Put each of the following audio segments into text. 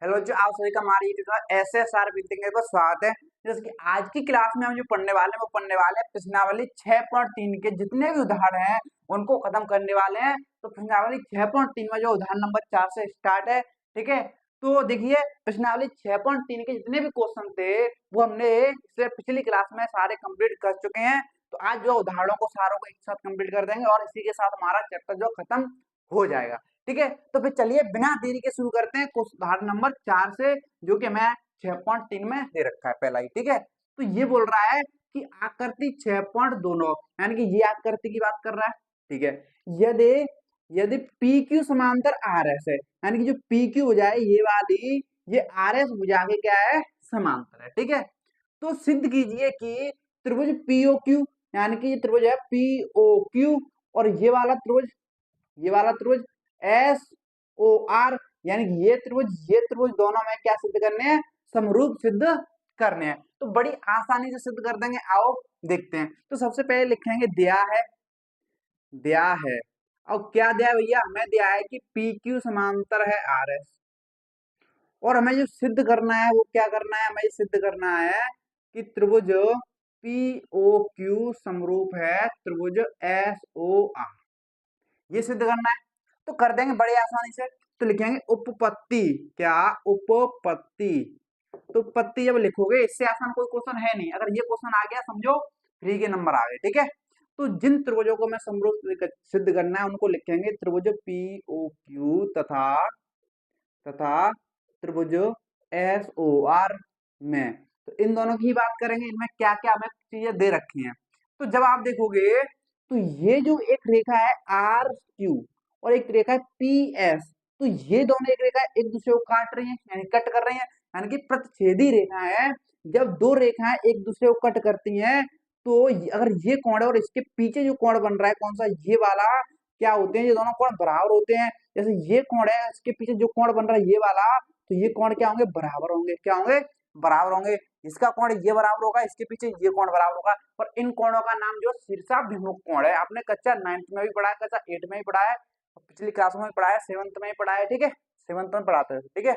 Hello जो आप सभी का हमारी एसएसआर विद्यालय पर स्वागत है। जैसे कि आज की क्लास में हम जो पढ़ने वाले हैं वो पढ़ने वाले हैं प्रश्नावली 6.3 के जितने भी उदाहरण हैं उनको खत्म करने वाले हैं। तो प्रश्नावली 6.3 में जो उदाहरण नंबर 4 से स्टार्ट है, ठीक है। तो देखिए प्रश्नावली 6.3 के जितने भी क्वेश्चन थे वो हमने इससे पिछली क्लास में सारे कंप्लीट कर चुके हैं। तो आज जो उदाहरणों को सारों को एक साथ कंप्लीट कर देंगे और इसी के साथ हमारा चैप्टर जो खत्म हो जाएगा, ठीक है। तो फिर चलिए बिना देरी के शुरू करते हैं उदाहरण नंबर 4 से, जो कि मैं 6.3 में दे रखा है पहला ही, ठीक है। तो ये बोल रहा है कि आकृति 6.29 यानी कि ये आकृति की बात कर रहा है, ठीक है। यदि यदि पी क्यू समांतर आर एस है, यानी कि जो पी क्यू हो जाए ये वाली, ये आर एस भुजा के क्या है, समांतर है, ठीक है। तो सिद्ध कीजिए कि त्रिभुज पीओ क्यू, यानी कि ये त्रिभुज है पीओ क्यू, और ये वाला त्रिभुज एस ओ आर, यानी कि ये त्रिभुज दोनों में क्या सिद्ध करने हैं, समरूप सिद्ध करने हैं। तो बड़ी आसानी से सिद्ध कर देंगे, आओ देखते हैं। तो सबसे पहले लिखेंगे दिया है। अब क्या दिया भैया, हमें दिया है कि पी क्यू समांतर है आर एस, और हमें जो सिद्ध करना है वो क्या करना है, हमें सिद्ध करना है कि त्रिभुज पी ओ क्यू समरूप है त्रिभुज एस ओ आर, ये सिद्ध करना है। तो कर देंगे बड़े आसानी से। तो लिखेंगे उपपत्ति, क्या उपपत्ति। तो उपपत्ति जब लिखोगे, इससे आसान कोई क्वेश्चन है नहीं, अगर ये क्वेश्चन आ गया समझो फ्री के नंबर आ गए, ठीक है। तो जिन त्रिभुजों को मैं समरूप सिद्ध करना है उनको लिखेंगे त्रिभुज पी ओ क्यू तथा त्रिभुज एस ओ आर में। तो इन दोनों की ही बात करेंगे, इनमें क्या क्या हमें चीजें दे रखी हैं। तो जब आप देखोगे तो ये जो एक रेखा है आर क्यू और एक रेखा है पी एस, तो ये दोनों एक रेखा एक दूसरे को काट रही है, यानी कट कर रही है, यानी कि प्रतिच्छेदी रेखा है। जब दो रेखाएं एक दूसरे को कट करती हैं तो अगर ये कोण है और इसके पीछे जो कोण बन रहा है कौन सा, ये वाला, क्या होते हैं, ये दोनों कोण बराबर होते हैं। जैसे ये कोण है, इसके पीछे जो कोण बन रहा है ये वाला, तो ये कोण क्या होंगे, बराबर होंगे, क्या होंगे, बराबर होंगे। इसका कोण ये बराबर होगा, इसके पीछे ये कोण बराबर होगा। और इन कोणों का नाम जो शीर्षाभिमुख कोण है, आपने कक्षा 9th में भी पढ़ा है, कक्षा 8 में भी पढ़ा है, पिछली क्लासों में पढ़ा है, 7th में भी पढ़ा है, ठीक है, 7th में पढ़ाते हैं, ठीक है।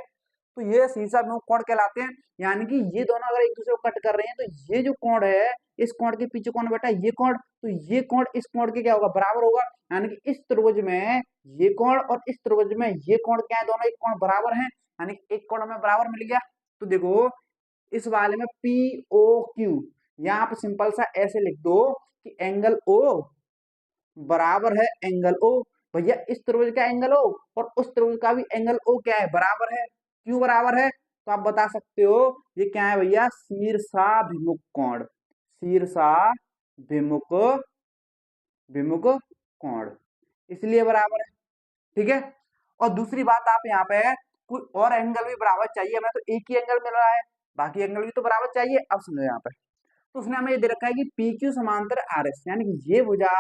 तो ये शीर्षाभिमुख कोण कहलाते हैं, यानी कि ये दोनों अगर एक दूसरे को कट कर रहे हैं तो ये जो कोण है, इस कोण के पीछे कौन बैठा है, ये कोण, तो ये कोण इस कोण के क्या होगा, बराबर होगा। यानी कि इस त्रिभुज में ये कोण और इस त्रिभुज में ये कोण क्या है, दोनों एक कोण बराबर हैं, यानी एक कोण हमें बराबर मिल गया। तो देखो इस वाले में पी ओ क्यू, यहाँ पे सिंपल सा ऐसे लिख दो कि एंगल ओ बराबर है एंगल ओ। भैया इस त्रिभुज का एंगल ओ और उस त्रिभुज का भी एंगल ओ क्या है, बराबर है। क्यों बराबर है, तो आप बता सकते हो ये क्या है भैया, शीर्षाभिमुख कोण, शीर्षाभिमुख विमुख कोण, इसलिए बराबर है, ठीक है। और दूसरी बात, आप यहाँ पे कोई और एंगल भी बराबर चाहिए, हमें तो एक ही एंगल मिल रहा है, बाकी एंगल भी तो बराबर चाहिए। अब समझो यहाँ पे, तो उसने हमें ये दे रखा है कि पी क्यू समांतर आर एस, यानी कि ये भुजा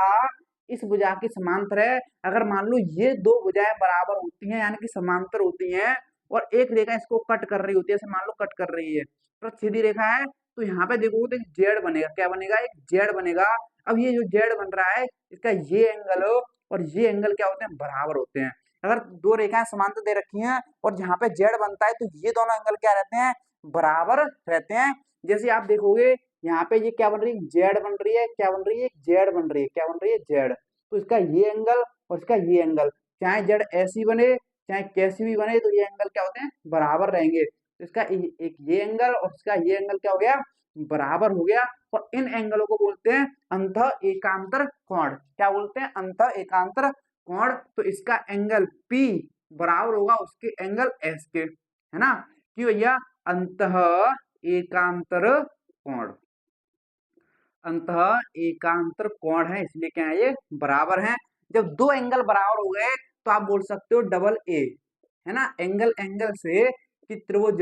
इस भुजा की समांतर है। अगर मान लो ये दो भुजाएं बराबर होती हैं, यानी कि समांतर होती हैं, और एक रेखा इसको कट कर रही होती है, जैसे मान लो कट कर रही है, प्रतिच्छेदी रेखा है, तो यहाँ पे देखो तो जेड बनेगा, क्या बनेगा, एक जेड बनेगा। अब ये जो जेड बन रहा है, इसका ये एंगल और ये एंगल क्या होते हैं, बराबर होते हैं। अगर दो रेखाएं समांतर दे रखी हैं और जहां पे जेड बनता है तो ये दोनों एंगल क्या रहते हैं, बराबर रहते हैं। जैसे आप देखोगे यहाँ पे ये क्या बन रही है, जेड बन रही है, क्या बन रही है, जेड बन रही है, क्या बन रही है, जेड। तो इसका ये एंगल और इसका ये एंगल, चाहे जेड ऐसी बने चाहे कैसी भी बने, तो ये एंगल क्या होते हैं, बराबर रहेंगे। तो इसका एक ये एंगल और इसका ये एंगल क्या हो गया, बराबर हो गया। और इन एंगलों को बोलते हैं अंत एकांतर कोण, क्या बोलते हैं, अंत एकांतर कोण। तो इसका एंगल P बराबर होगा उसके एंगल S के, है ना, कि भैया अंत एकांतर कोण, अंत एकांतर कोण है, इसलिए क्या है, ये बराबर है। जब दो एंगल बराबर हो गए तो आप बोल सकते हो डबल ए, है ना, एंगल एंगल से कि त्रिभुज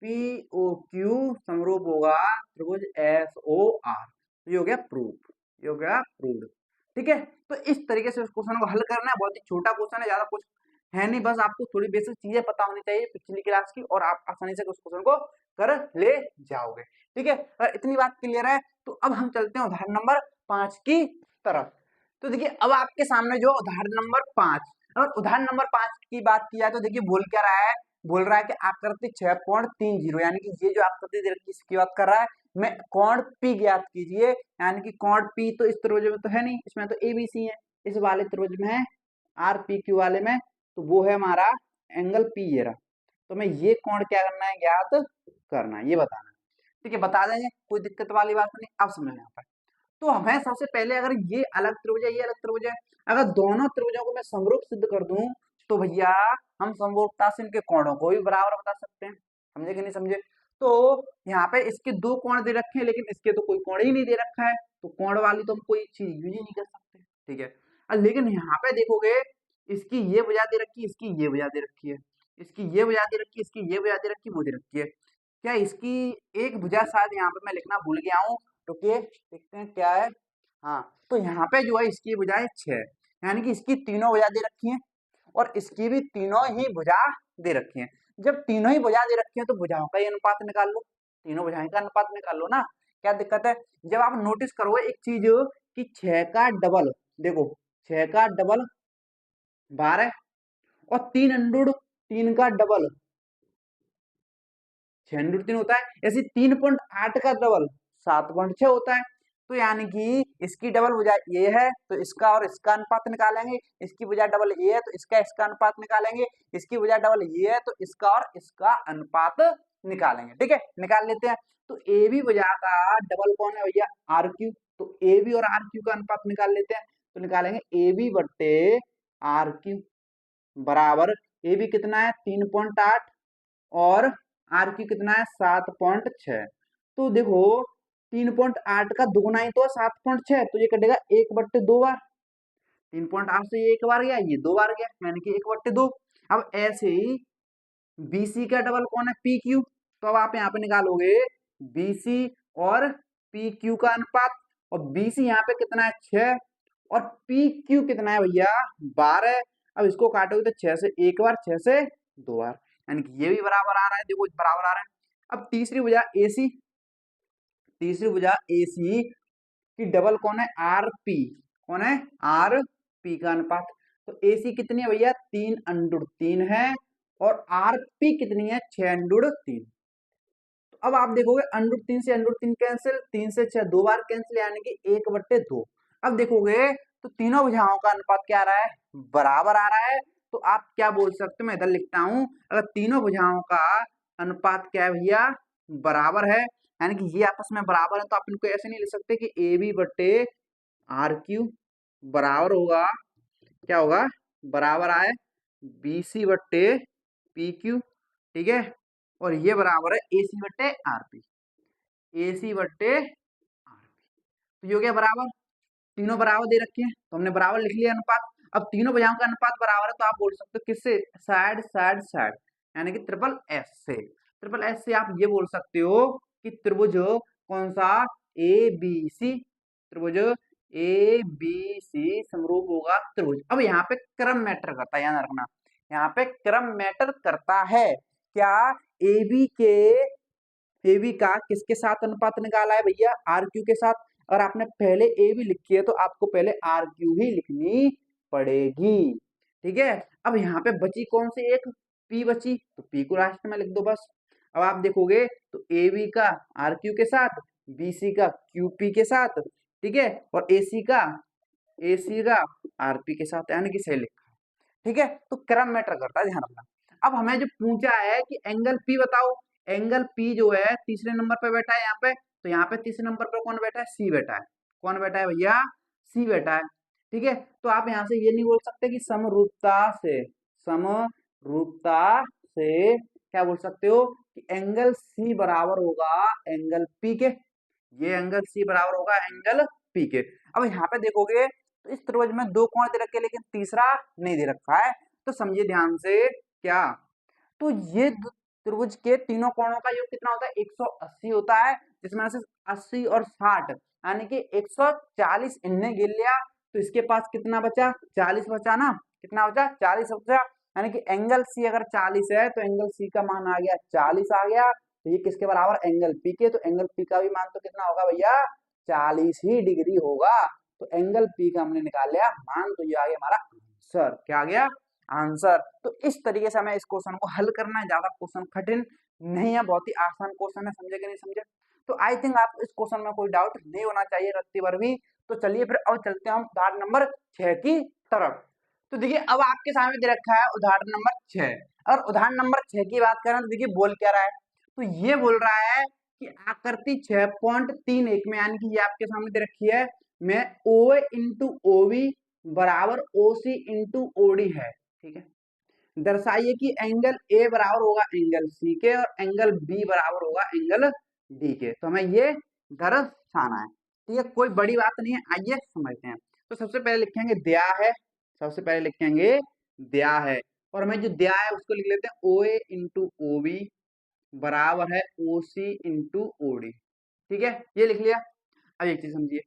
पी ओ क्यू समरूप होगा त्रिभुज एस ओ आर। ये हो गया प्रूफ, ये हो गया प्रूफ, ठीक है। तो इस तरीके से उस क्वेश्चन को हल करना है, बहुत ही छोटा क्वेश्चन है, ज्यादा कुछ है नहीं, बस आपको थोड़ी बेसिक चीजें पता होनी चाहिए पिछली क्लास की, और आप आसानी से उस क्वेश्चन को कर ले जाओगे, ठीक है। अगर इतनी बात क्लियर है तो अब हम चलते हैं उदाहरण नंबर 5 की तरफ। तो देखिए अब आपके सामने जो उदाहरण नंबर 5, अगर उदाहरण नंबर 5 की बात की जाए तो देखिए बोल क्या रहा है, बोल रहा है कि आकृति 6.30 यानी कि ये जो आकृति दे रखी है इसकी बात कर रहा है। मैं कोण P ज्ञात कीजिए, यानी कि कोण P तो इस त्रिभुज में तो है नहीं, इसमें तो ABC है, इस वाले त्रिभुज में है RPQ वाले में, तो वो है हमारा एंगल P ये रहा। तो मैं ये कोण क्या करना है, ज्ञात करना है, ये बताना है। ठीक है, बता देंगे, कोई दिक्कत वाली बात नहीं। अब समझ यहाँ पर तो हमें सबसे पहले अगर ये अलग त्रिभुज है, ये अलग त्रिभुज है, अगर दोनों त्रिभुजों को मैं समरूप सिद्ध कर दूं तो भैया हम समरूपता से इनके कोणों को भी बराबर बता सकते हैं। समझे कि नहीं समझे? तो यहाँ पे इसके दो कोण दे रखे हैं, लेकिन इसके तो कोई कोण ही नहीं दे रखा है, तो कोण वाली तो हम कोई चीज यूज ही नहीं कर सकते। ठीक है, लेकिन यहाँ पे देखोगे इसकी ये भुजा दे रखी है, इसकी ये भुजा दे रखी है, इसकी ये भुजा दे रखी है, इसकी ये भुजा दे रखी है, वो दे रखी है। क्या इसकी एक भुजा शायद यहाँ पे मैं लिखना भूल गया हूँ, रुकिए देखते हैं क्या है। हाँ, तो यहाँ पे जो है इसकी भुजा है 6, यानी कि इसकी तीनों भुजा दे रखी है और इसकी भी तीनों ही भुजा दे रखी है। जब तीनों ही भुजा दे रखी है तो भुजाओं का ही अनुपात निकाल लो, तीनों भुजाएं का अनुपात निकाल लो ना, क्या दिक्कत है? जब आप नोटिस करोगे एक चीज कि 6 का डबल, देखो 6 का डबल 12 और 3 का डबल 6√3 होता है, ऐसे 3.8 का डबल 7.6 होता है। तो यानी कि इसकी डबल भुजा ये है तो इसका और इसका अनुपात निकालेंगे, इसकी भुजा डबल ये है तो इसका अनुपात निकालेंगे, इसकी भुजा डबल ये है तो इसका और इसका अनुपात निकालेंगे। ठीक है, निकाल लेते हैं। तो ए बी भुजा का डबल कौन है भैया, आर क्यू, तो ए बी और आर क्यू का अनुपात निकाल लेते हैं। तो निकालेंगे ए बी बट्टे आर क्यू बराबर, ए बी कितना है 3.8 और आर क्यू कितना है 7.6। तो देखो 3.8 का दुगुना ही तो है 7.6, तो ये कटेगा 1/2 बार, 3.8 से ये एक बार गया, ये 2 बार गया, यानी कि 1/2। अब ऐसे ही BC का डबल कौन है, PQ, तो अब आप यहाँ पे निकालोगे BC और PQ का अनुपात, और BC यहाँ पे कितना है 6 और PQ कितना है भैया 12। अब इसको काटोगे तो 6 से एक बार, 6 से 2 बार, यानी कि ये भी बराबर आ रहा है, देखो बराबर आ रहा है। अब तीसरी भुजा AC, तीसरी भुजा AC की डबल कौन है, RP, कौन है RP का अनुपात, तो AC कितनी है भैया 3√3 है और RP कितनी है 6√3। तो अब आप देखोगे √3 से √3 कैंसिल, 3 से 6 2 बार कैंसिल, यानी कि 1/2। अब देखोगे तो तीनों भुजाओं का अनुपात क्या आ रहा है, बराबर आ रहा है। तो आप क्या बोल सकते हो, मैं इधर लिखता हूं, अगर तीनों भुजाओं का अनुपात क्या है भैया बराबर है, यानी कि ये आपस में बराबर है, तो आप इनको ऐसे नहीं लिख सकते कि ए बी बट्टे आर क्यू बराबर होगा, क्या होगा बराबर आए BC बट्टे PQ। ठीक है, और ये बराबर है AC बट्टे RP, AC बट्टे RP। तो ये हो गया बराबर, तीनों बराबर दे रखे हैं तो हमने बराबर लिख लिया अनुपात। अब तीनों भुजाओं का अनुपात बराबर है तो आप बोल सकते हो किससे, साइड साइड साइड, यानी कि ट्रिपल एस से। ट्रिपल एस से आप ये बोल सकते हो कि त्रिभुज कौन सा, ABC, त्रिभुज ABC समरूप होगा त्रिभुज। अब यहाँ पे क्रम मैटर करता है, याद रखना, यहाँ पे क्रम मैटर करता है। क्या AB का किसके साथ अनुपात निकाला है भैया, RQ के साथ। अगर आपने पहले AB लिखी है तो आपको पहले RQ ही लिखनी पड़ेगी। ठीक है, अब यहाँ पे बची कौन सी एक P बची, तो P को लास्ट में लिख दो बस। अब आप देखोगे तो AB का RQ के साथ, BC का QP के साथ, ठीक है, और AC का RP के साथ, यानी कि सही लिखा। ठीक है, तो क्रम मैटर करता है, ध्यान रखना। अब हमें जो पूछा है कि एंगल P बताओ, एंगल P जो है तीसरे नंबर पे बैठा है यहाँ पे, तो यहाँ पे तीसरे नंबर पे कौन बैठा है, C बैठा है। कौन बैठा है भैया, C बैठा है। ठीक है, तो आप यहाँ से ये नहीं बोल सकते कि समरूपता से क्या बोल सकते हो कि एंगल C बराबर होगा एंगल P के, ये एंगल C बराबर होगा एंगल P के। अब यहाँ पे देखोगे तो इस त्रिभुज में दो कोण दे रखे लेकिन तीसरा नहीं दे रखा है, तो समझिए ध्यान से क्या, तो ये त्रिभुज के तीनों कोणों का योग कितना होता है 180 होता है, जिसमें से 80 और 60 यानी कि 140 इनने गिन लिया, तो इसके पास कितना बचा 40 बचा ना, कितना बचा 40 बचा, यानी कि एंगल C अगर 40 है तो एंगल C का मान आ गया 40 आ गया, तो ये किसके बराबर एंगल P के, तो एंगल P का भी मान तो कितना होगा भैया 40 ही डिग्री होगा। तो एंगल P का हमने निकाल लिया मान, तो ये आ गया हमारा आंसर, क्या आ गया आंसर। तो इस तरीके से हमें इस क्वेश्चन को हल करना है, ज्यादा क्वेश्चन कठिन नहीं है, बहुत ही आसान क्वेश्चन है, समझे कि नहीं समझे। तो आई थिंक आप इस क्वेश्चन में कोई डाउट नहीं होना चाहिए रत्ती भर भी। तो चलिए फिर अब चलते हैं हम उदाहरण नंबर 6 की तरफ। तो देखिए अब आपके सामने दे रखा है उदाहरण नंबर 6। और उदाहरण नंबर 6 की बात करें तो देखिए बोल क्या रहा है, तो ये बोल रहा है कि आकृति 6.31 में, यानी कि ये आपके सामने दे रखी है में ओ इंटू ओ बी बराबर ओ सी इंटू ओडी है, ठीक है। दर्शाइए कि एंगल ए बराबर होगा एंगल सी के और एंगल बी बराबर होगा एंगल डी के। तो हमें ये दर्शाना है, ठीक है, कोई बड़ी बात नहीं है, आइए समझते हैं। तो सबसे पहले लिखेंगे दिया है, सबसे पहले लिखेंगे दिया है, और हमें जो दिया है उसको लिख लेते हैं ओ ए इंटू ओ बी बराबर है ओ सी इंटू ओ डी, ठीक है, ये लिख लिया। अब एक चीज समझिए,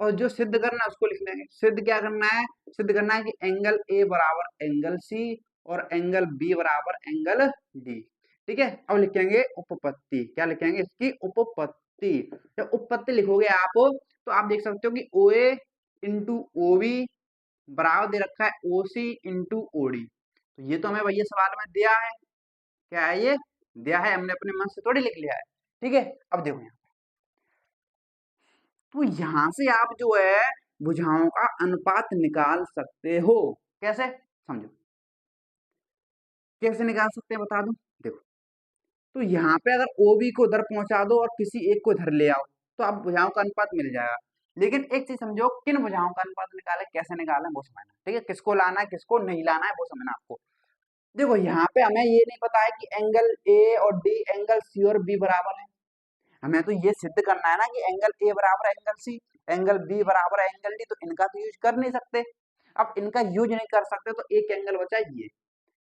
और जो सिद्ध करना है उसको लिख लेंगे। सिद्ध क्या करना है, सिद्ध करना है कि एंगल ए बराबर एंगल सी और एंगल बी बराबर एंगल डी, ठीक है। अब लिखेंगे उपपत्ति, क्या लिखेंगे, इसकी उपपत्ति। जब उपपत्ति लिखोगे आप तो आप देख सकते हो कि ओ ए इंटू ओ बी बराबर दे रखा है ओ सी इंटू ओ डी। तो ये तो हमें भैया सवाल में दिया है, क्या है ये, दिया है, हमने अपने मन से थोड़ी लिख लिया है, ठीक है। अब देखो यहाँ, तो यहां से आप जो है भुजाओं का अनुपात निकाल सकते हो, कैसे, समझो कैसे निकाल सकते हैं बता दूं। देखो, तो यहाँ पे अगर ओ बी को उधर पहुंचा दो और किसी एक को इधर ले आओ तो आप भुजाओं का अनुपात मिल जाएगा। लेकिन एक चीज समझो, किन भुजाओं का अनुपात निकाले, कैसे निकालें वो समझना, ठीक है, किसको लाना है किसको नहीं लाना है वो समझना आपको। देखो यहाँ पे हमें ये नहीं पता है कि एंगल ए और डी एंगल सी और बी बराबर है, हमें तो ये सिद्ध करना है ना कि एंगल ए बराबर एंगल सी, एंगल बी बराबर एंगल डी, तो इनका तो यूज कर नहीं सकते। अब इनका यूज नहीं कर सकते तो एक एंगल बचा ये,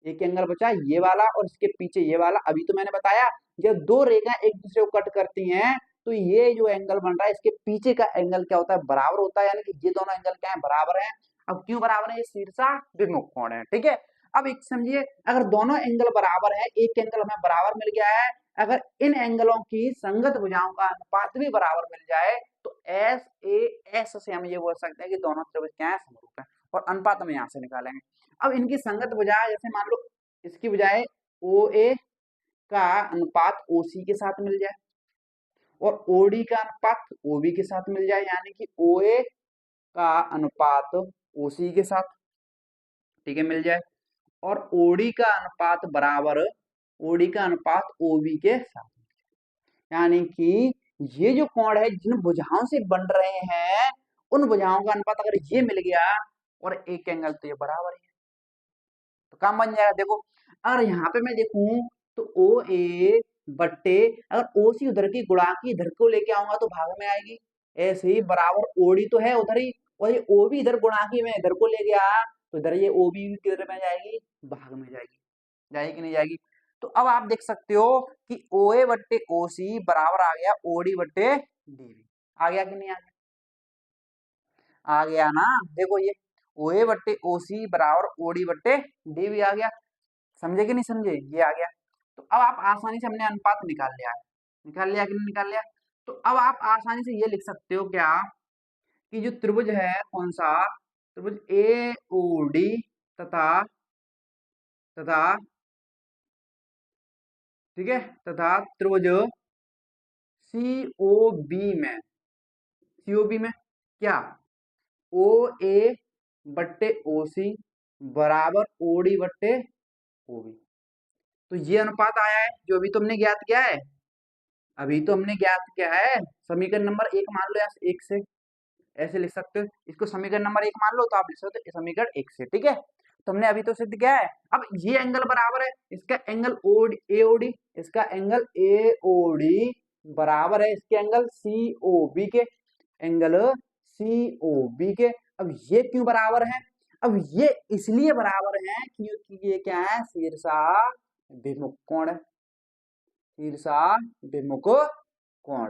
एक एंगल बचा ये वाला और इसके पीछे ये वाला। अभी तो मैंने बताया जब दो रेखा एक दूसरे को कट करती हैं तो ये जो एंगल बन रहा है इसके पीछे का एंगल क्या होता है, बराबर होता है, यानी कि ये दोनों एंगल क्या है, बराबर है। अब क्यों बराबर है, ये शीर्षा विमुख कोण है, ठीक है। अब एक समझिए, अगर दोनों एंगल बराबर है, एक एंगल हमें बराबर मिल गया है, अगर इन एंगलों की संगत भुजाओं का अनुपात भी बराबर मिल जाए तो एस ए एस से हम ये बोल सकते हैं कि दोनों त्रिभुज क्या है, समरूप है, और अनुपात हम यहाँ से निकालेंगे। अब इनकी संगत भुजा, जैसे मान लो इसकी बजाय ओ ए का अनुपात ओ सी के साथ मिल जाए और ओ डी का अनुपात ओ बी के साथ मिल जाए, यानी कि ओ ए का अनुपात ओ सी के साथ, ठीक है, मिल जाए, और ओडी का अनुपात बराबर ओडी का अनुपात ओबी के साथ, यानी कि ये जो कोण है जिन भुजाओं से बन रहे हैं उन भुजाओं का अनुपात अगर ये मिल गया और एक एंगल तो ये बराबर है, तो काम बन जाएगा। देखो अगर यहाँ पे मैं देखूं तो ओ ए बट्टे, अगर ओ सी उधर की गुणा की इधर को लेके आऊंगा तो भाग में आएगी, ऐसे ही बराबर ओडी तो है उधर ही, और ये ओ भी इधर गुणा की मैं इधर को ले गया तो इधर ये ओ बी किधर में जाएगी, भाग में जाएगी, जाएगी कि नहीं जाएगी। तो अब आप देख सकते हो कि ओ ए बट्टे ओ सी बराबर आ गया ओडी बट्टे डी बी, आ गया कि नहीं आ गया, आ गया ना। देखो ये ओ ए बट्टे ओ सी बराबर ओडी बट्टे डी बी आ गया, समझे कि नहीं समझे, ये आ गया। तो अब आप आसानी से, हमने अनुपात निकाल लिया है, निकाल लिया कि नहीं निकाल लिया। तो अब आप आसानी से ये लिख सकते हो क्या कि जो त्रिभुज है कौन सा, त्रिभुज ए ओ डी तथा तथा ठीक है, तथा त्रिभुज सी ओ बी में, सी ओ बी में क्या, ओ ए बट्टे ओ सी बराबर ओ डी बट्टे ओ बी। तो ये अनुपात आया है जो अभी तुमने ज्ञात किया है, अभी तो हमने ज्ञात किया है समीकरण नंबर 1 मान लो, या 1 से ऐसे लिख सकते हो, इसको समीकरण नंबर 1 मान लो तो आप लिख सकते हो समीकरण 1 से, ठीक है। तो हमने अभी तो सिद्ध किया है। अब ये एंगल बराबर है, इसका एंगल ए ओ डी, इसका एंगल ए ओ डी बराबर है इसके एंगल सी ओ बी के, एंगल सी ओ बी के। अब ये क्यों बराबर है, अब ये इसलिए बराबर है क्योंकि ये क्या है, शीर्षा विमुख कोण है, शीर्षा विमुख कोण,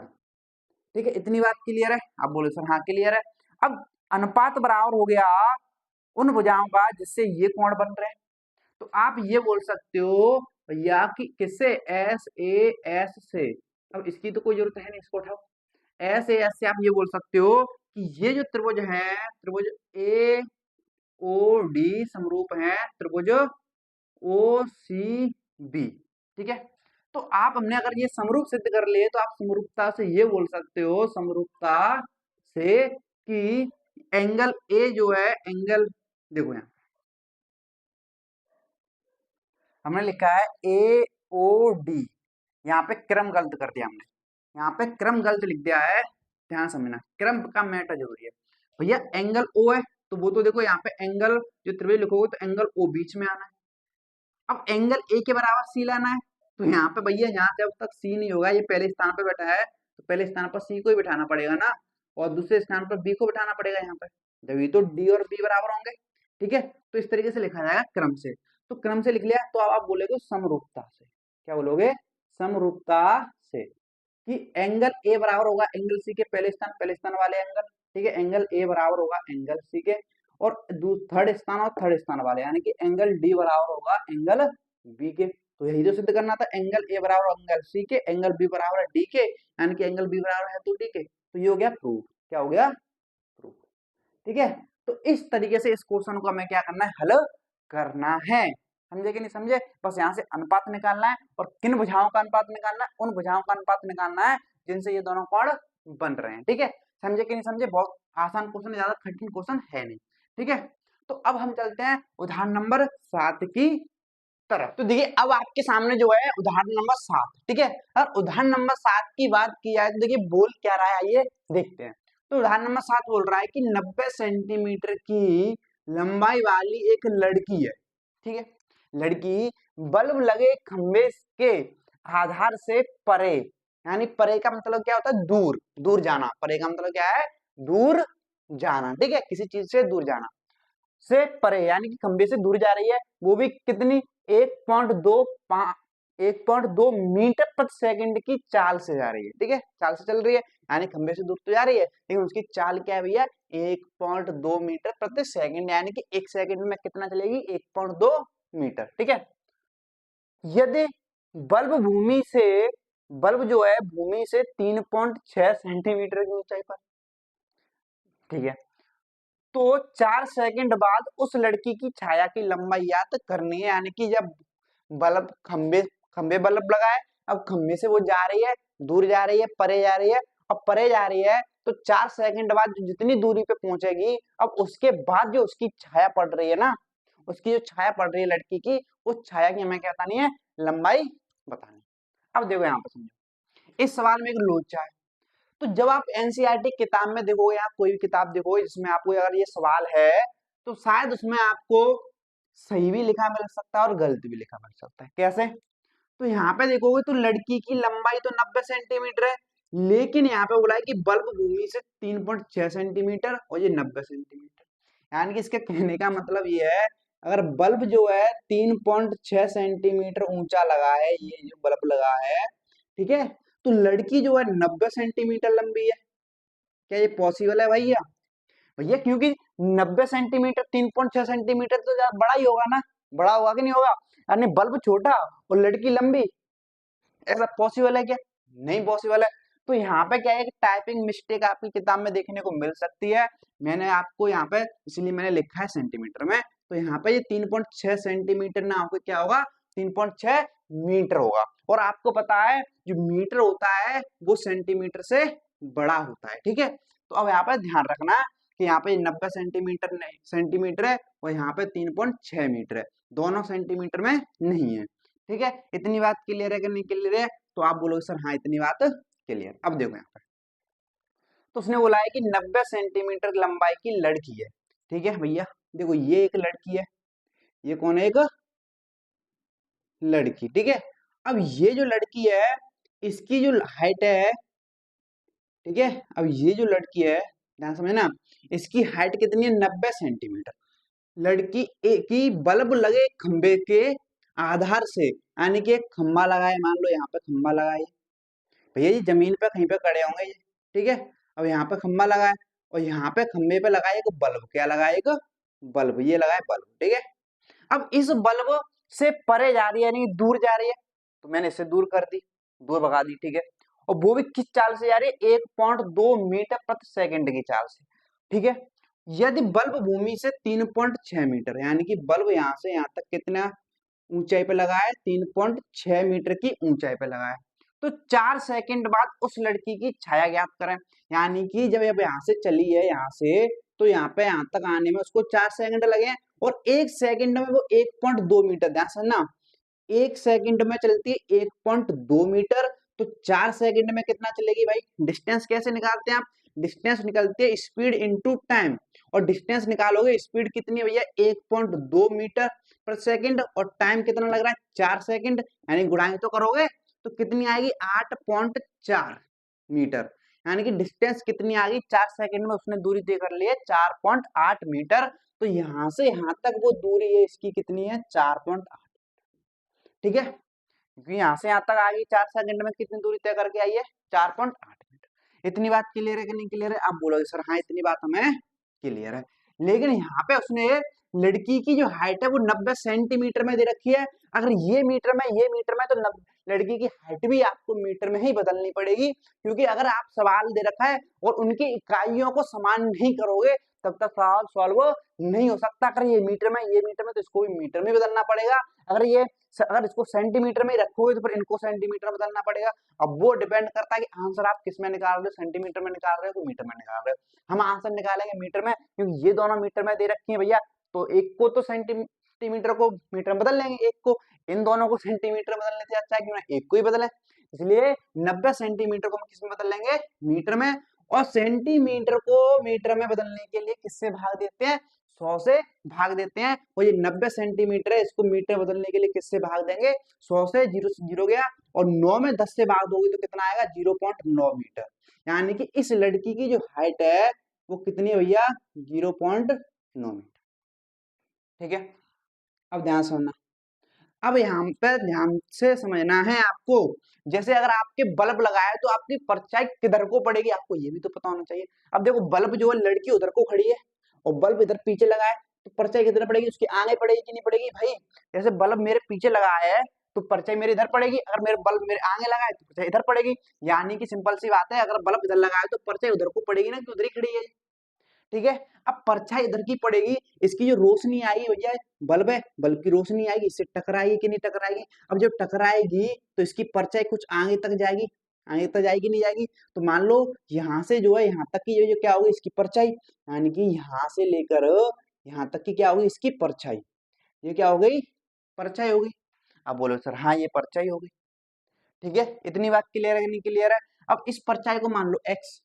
ठीक है। इतनी बात क्लियर है, आप बोले सर हाँ क्लियर है। अब अनुपात बराबर हो गया उन भुजाओं का जिससे ये कोण बन रहे हैं, तो आप ये बोल सकते हो या कि किससे, एस ए एस से, अब इसकी तो कोई जरूरत है नहीं, इसको उठाओ, एस ए एस से आप ये बोल सकते हो कि ये जो त्रिभुज है त्रिभुज ए ओ डी समरूप है त्रिभुज ओ सी बी। ठीक है, तो आप हमने अगर ये समरूप सिद्ध कर लिए तो आप समरूपता से ये बोल सकते हो, समरूपता से कि एंगल ए जो है, एंगल देखो यहाँ हमने लिखा है ए ओ डी, यहाँ पे क्रम गलत कर दिया हमने, यहाँ पे क्रम गलत लिख दिया है, ध्यान समझना, क्रम का मैटर जरूरी है। भैया एंगल ओ है तो वो तो देखो यहाँ पे एंगल जो त्रिभुज लिखोगे तो एंगल ओ बीच में आना है। अब एंगल ए के बराबर सी लाना है, तो यहाँ पे भैया यहाँ जब तक सी नहीं होगा, ये पहले स्थान पे बैठा है तो पहले स्थान पर सी को ही बिठाना पड़ेगा ना, और दूसरे स्थान पर बी को बिठाना पड़ेगा यहाँ पे, जब तो डी और बी बराबर होंगे। ठीक है, तो इस तरीके से लिखा जाएगा क्रम से। तो क्रम से लिख लिया तो अब आप बोलोगे समरूपता से, क्या बोलोगे, समरूपता से कि एंगल ए बराबर होगा एंगल सी के पहले स्थान वाले एंगल। ठीक है, एंगल ए बराबर होगा एंगल सी के, और थर्ड स्थान वाले यानी कि एंगल डी बराबर होगा एंगल बी के। तो यही तो सिद्ध करना था, एंगल ए बराबर एंगल सी के, एंगल बी बराबर है डी के, यानी कि एंगल बी बराबर है तो डी के। तो ये हो गया प्रूफ, क्या हो गया, प्रूफ। ठीक है, तो इस तरीके से इस क्वेश्चन को हमें क्या करना है, हल करना है। समझे कि नहीं समझे, बस यहाँ से अनुपात निकालना है, और किन भुजाओं का अनुपात निकालना है, उन भुजाओं का अनुपात निकालना है जिनसे ये दोनों कोण बन रहे हैं। ठीक है, समझे कि नहीं समझे, बहुत आसान क्वेश्चन, ज्यादा कठिन क्वेश्चन है नहीं। ठीक है, तो अब हम चलते हैं उदाहरण नंबर 7 की तरफ। तो देखिए अब आपके सामने जो है उदाहरण नंबर 7। ठीक है, और उदाहरण नंबर 7 की बात की जाए तो देखिए बोल क्या रहा है, आइए देखते हैं। तो उदाहरण नंबर 7 बोल रहा है कि 90 सेंटीमीटर की लंबाई वाली एक लड़की है। ठीक है, लड़की बल्ब लगे खंबे के आधार से परे, यानी परे का मतलब क्या होता है, दूर, दूर जाना। परे का मतलब क्या है, दूर जाना। ठीक है, किसी चीज से दूर जाना, से परे यानी कि खंबे से दूर जा रही है, वो भी कितनी, 1.2 मीटर प्रति सेकंड की चाल से जा रही है। ठीक है, चाल से चल रही है, यानी खंबे से दूर तो जा रही है, लेकिन उसकी चाल क्या है भैया, 1.2 मीटर प्रति सेकंड, यानी कि एक सेकंड में कितना चलेगी, 1.2 मीटर। ठीक है, यदि बल्ब जो है भूमि से 3.6 सेंटीमीटर की ऊंचाई पर, ठीक है, तो 4 सेकंड बाद उस लड़की की छाया की लंबाई ज्ञात करनी है। यानी कि जब बल्ब खंबे बल्ब लगाए, अब खंबे से वो जा रही है, दूर जा रही है, परे जा रही है, अब परे जा रही है तो 4 सेकंड बाद जो जितनी दूरी पे पहुंचेगी, अब उसके बाद जो उसकी छाया पड़ रही है ना, उसकी जो छाया पड़ रही है लड़की की, उस छाया की हमें क्या बतानी है, लंबाई बतानी। अब देखो यहाँ पर समझो, इस सवाल में एक लोचा है। तो जब आप एनसीईआरटी किताब में देखोगे या कोई भी किताब देखोगे जिसमें आपको अगर ये सवाल है, तो शायद उसमें आपको सही भी लिखा मिल सकता है और गलत भी लिखा मिल सकता है। कैसे, तो यहाँ पे देखोगे तो लड़की की लंबाई तो 90 सेंटीमीटर है, लेकिन यहाँ पे बोला है कि बल्ब भूमि से 3.6 सेंटीमीटर और ये 90 सेंटीमीटर, यानी कि इसके कहने का मतलब ये है, अगर बल्ब जो है 3.6 सेंटीमीटर ऊंचा लगा है, ये जो बल्ब लगा है, ठीक है, तो लड़की जो है 90 सेंटीमीटर लंबी है। क्या ये पॉसिबल है भैया, भैया क्योंकि 90 सेंटीमीटर 3.6 सेंटीमीटर तो ज्यादा बड़ा ही होगा ना, बड़ा होगा कि नहीं होगा, यानी बल्ब छोटा और लड़की लंबी, ऐसा पॉसिबल है क्या, नहीं पॉसिबल है। तो यहाँ पे क्या है कि टाइपिंग मिस्टेक आपकी किताब में देखने को मिल सकती है, मैंने आपको यहाँ पे इसलिए मैंने लिखा है सेंटीमीटर में, तो यहाँ पे ये 3.6 सेंटीमीटर ना होकर क्या होगा, 3.6 मीटर होगा। और आपको पता है जो मीटर होता है वो सेंटीमीटर से बड़ा होता है। ठीक है, तो अब यहाँ पे ध्यान रखना कि यहाँ पे 90 सेंटीमीटर है और यहाँ पे 3.6 मीटर है, दोनों सेंटीमीटर में नहीं है। ठीक है, इतनी बात क्लियर है कि नहीं क्लियर है, तो आप बोलोगे सर हाँ इतनी बात क्लियर। अब देखो यहाँ पे, तो उसने बोला है कि 90 सेंटीमीटर लंबाई की लड़की है। ठीक है भैया, देखो ये एक लड़की है, ये कौन है, एक लड़की। ठीक है, अब ये जो लड़की है इसकी जो हाइट है, ठीक है, अब ये जो लड़की है, ध्यान समझे ना, इसकी हाइट कितनी है, 90 सेंटीमीटर। लड़की एक ही बल्ब लगे खंबे के आधार से, यानी कि एक खंबा लगाए, मान लो यहाँ पे खंबा लगाए, भैया जी जमीन पे कहीं पे खड़े होंगे ये। ठीक है, अब यहाँ पे खंबा लगाए और यहाँ पे खंबे पे लगाए एक बल्ब, क्या लगाए, एक बल्ब, ये लगाए बल्ब। ठीक है, अब इस बल्ब से परे जा रही है यानी दूर जा रही है, तो मैंने इसे दूर कर दी, दूर भगा दी। ठीक है, और वो भी किस चाल से जा रही है, 1.2 मीटर प्रति सेकंड की चाल से। ठीक है, यदि बल्ब भूमि से 3.6 मीटर, यानी कि बल्ब यहाँ से यहाँ तक कितना ऊंचाई पे लगा है, 3.6 मीटर की ऊंचाई पे लगा है, तो 4 सेकंड बाद उस लड़की की छाया ज्ञात करें। यानी कि जब अब यहाँ से चली है यहाँ से, तो यहाँ पे यहाँ तक आने में उसको 4 सेकंड लगे हैं, और 1 सेकंड में वो 1.2 मीटर, ध्यान से ना, 1 सेकंड में चलती है 1.2 मीटर, तो 4 सेकंड में कितना चलेगी भाई? डिस्टेंस कैसे निकालते हैं आप? डिस्टेंस निकलती है स्पीड इनटू टाइम, और डिस्टेंस निकालोगे, स्पीड कितनी है भैया? 1.2 मीटर पर सेकंड, और टाइम कितना लग रहा है? 4 सेकंड, यानी गुणाएं तो करोगे तो कितनी आएगी? 8.4 मीटर, यानी कि डिस्टेंस कितनी आ गई? 4 सेकंड में उसने दूरी तय कर ली है 4.8 मीटर। तो यहां से यहां तक वो दूरी है इसकी कितनी है? 4.8। ठीक है, क्योंकि यहाँ से यहाँ तक आ गई 4 सेकंड में, कितनी दूरी तय करके आई है? 4.8 मीटर। इतनी बात क्लियर है कि नहीं क्लियर है? आप बोलोगे सर हाँ इतनी बात हमें क्लियर है, लेकिन यहाँ पे उसने लड़की की जो हाइट है वो 90 सेंटीमीटर में दे रखी है। अगर ये मीटर में, ये मीटर में, तो लड़की की हाइट भी आपको मीटर में ही बदलनी पड़ेगी, क्योंकि अगर आप सवाल दे रखा है और उनकी इकाइयों को समान नहीं करोगे तब तक सवाल सॉल्व नहीं हो सकता। अगर ये मीटर में, ये मीटर में, तो इसको भी मीटर में बदलना पड़ेगा। अगर इसको सेंटीमीटर में रखोगे तो फिर इनको सेंटीमीटर में बदलना पड़ेगा। अब वो डिपेंड करता है कि आंसर आप किस में निकाल रहे हो, सेंटीमीटर में निकाल रहे हो तो मीटर में निकाल रहे हो। हम आंसर निकालेंगे मीटर में, क्योंकि ये दोनों मीटर में दे रखी है भैया, तो एक को तो सेंटीमीटर को मीटर में बदल लेंगे, एक को, इन दोनों को सेंटीमीटर बदलने से अच्छा है क्यों ना एक को ही बदले। इसलिए 90 सेंटीमीटर को हम किस में बदल लेंगे? मीटर में। और सेंटीमीटर को मीटर में बदलने के लिए किससे भाग देते हैं? 100 से भाग देते हैं। और ये 90 सेंटीमीटर है, इसको मीटर बदलने के लिए किससे भाग देंगे? 100 से, 0 से 0 गया, और 9 में 10 से भाग दोगे तो कितना आएगा? 0.9 मीटर। यानी कि इस लड़की की जो हाइट है वो कितनी है भैया? 0.9 मीटर। ठीक है, अब ध्यान समझना। अब यहाँ पे ध्यान से समझना है आपको, जैसे अगर आपके बल्ब लगाए तो आपकी परछाई किधर को पड़ेगी, आपको ये भी तो पता होना चाहिए। अब देखो बल्ब जो है, लड़की उधर को खड़ी है और बल्ब इधर पीछे लगा है, तो परछाई किधर पड़ेगी? उसके आगे पड़ेगी कि नहीं पड़ेगी भाई? जैसे बल्ब मेरे पीछे लगा है तो परछाई मेरे इधर पड़ेगी, अगर मेरे बल्ब मेरे आगे लगा है तो परछाई इधर पड़ेगी। यानी कि सिंपल सी बात है, अगर बल्ब इधर लगा है तो परछाई उधर को पड़ेगी ना, कि उधर ही खड़ी है। ठीक है, अब परछाई इधर की पड़ेगी, इसकी जो रोशनी आएगी भैया, बल्ब है, बल्ब की रोशनी आएगी, इससे टकराएगी कि नहीं टकराएगी? अब जब टकराएगी तो इसकी परछाई कुछ आगे तक जाएगी, आगे तक जाएगी नहीं जाएगी? तो मान लो यहाँ से जो है यहाँ तक की जो क्या होगी इसकी परछाई, यानी कि यहाँ से लेकर यहाँ तक की क्या होगी इसकी परछाई, ये क्या हो गई? परछाई हो गई। अब बोलो सर हाँ ये परछाई हो गई। ठीक है, इतनी बात क्लियर है कि नहीं क्लियर है? अब इस परछाई को मान लो एक्स,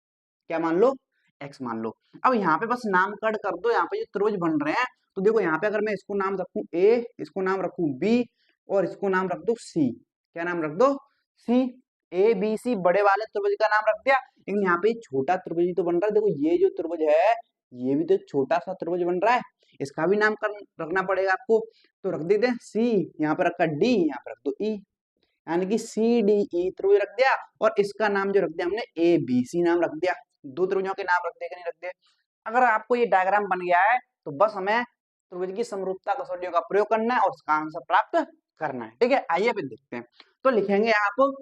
क्या मान लो? एक्स मान लो। अब यहाँ पे बस नामकरण कर दो, यहाँ पे जो त्रिभुज बन रहे हैं, तो देखो यहाँ पे अगर मैं इसको नाम रखूं ए, इसको नाम रखूं बी, और इसको नाम रख दो सी, क्या नाम रख दो? सी। ए बी सी बड़े वाले त्रिभुज का नाम रख दिया, लेकिन यहाँ पे छोटा त्रिभुज भी तो बन रहा है। देखो ये जो त्रिभुज है ये भी तो छोटा सा त्रिभुज बन रहा है, इसका भी नाम रखना पड़ेगा आपको। तो रख देते हैं सी, यहाँ पे रखा डी, यहाँ पे रख दो ई, यानी कि सी डी ई त्रिभुज रख दिया, और इसका नाम जो रख दिया हमने ए बी सी नाम रख दिया। दो त्रिभुजों के नाम रख दिए कि नहीं रख दिए? अगर आपको ये डायग्राम बन गया है तो बस हमें त्रिभुज की समरूपता कसौटियों का प्रयोग करना है और उसका आंसर प्राप्त करना है। ठीक है, आइए फिर देखते हैं। तो लिखेंगे आप,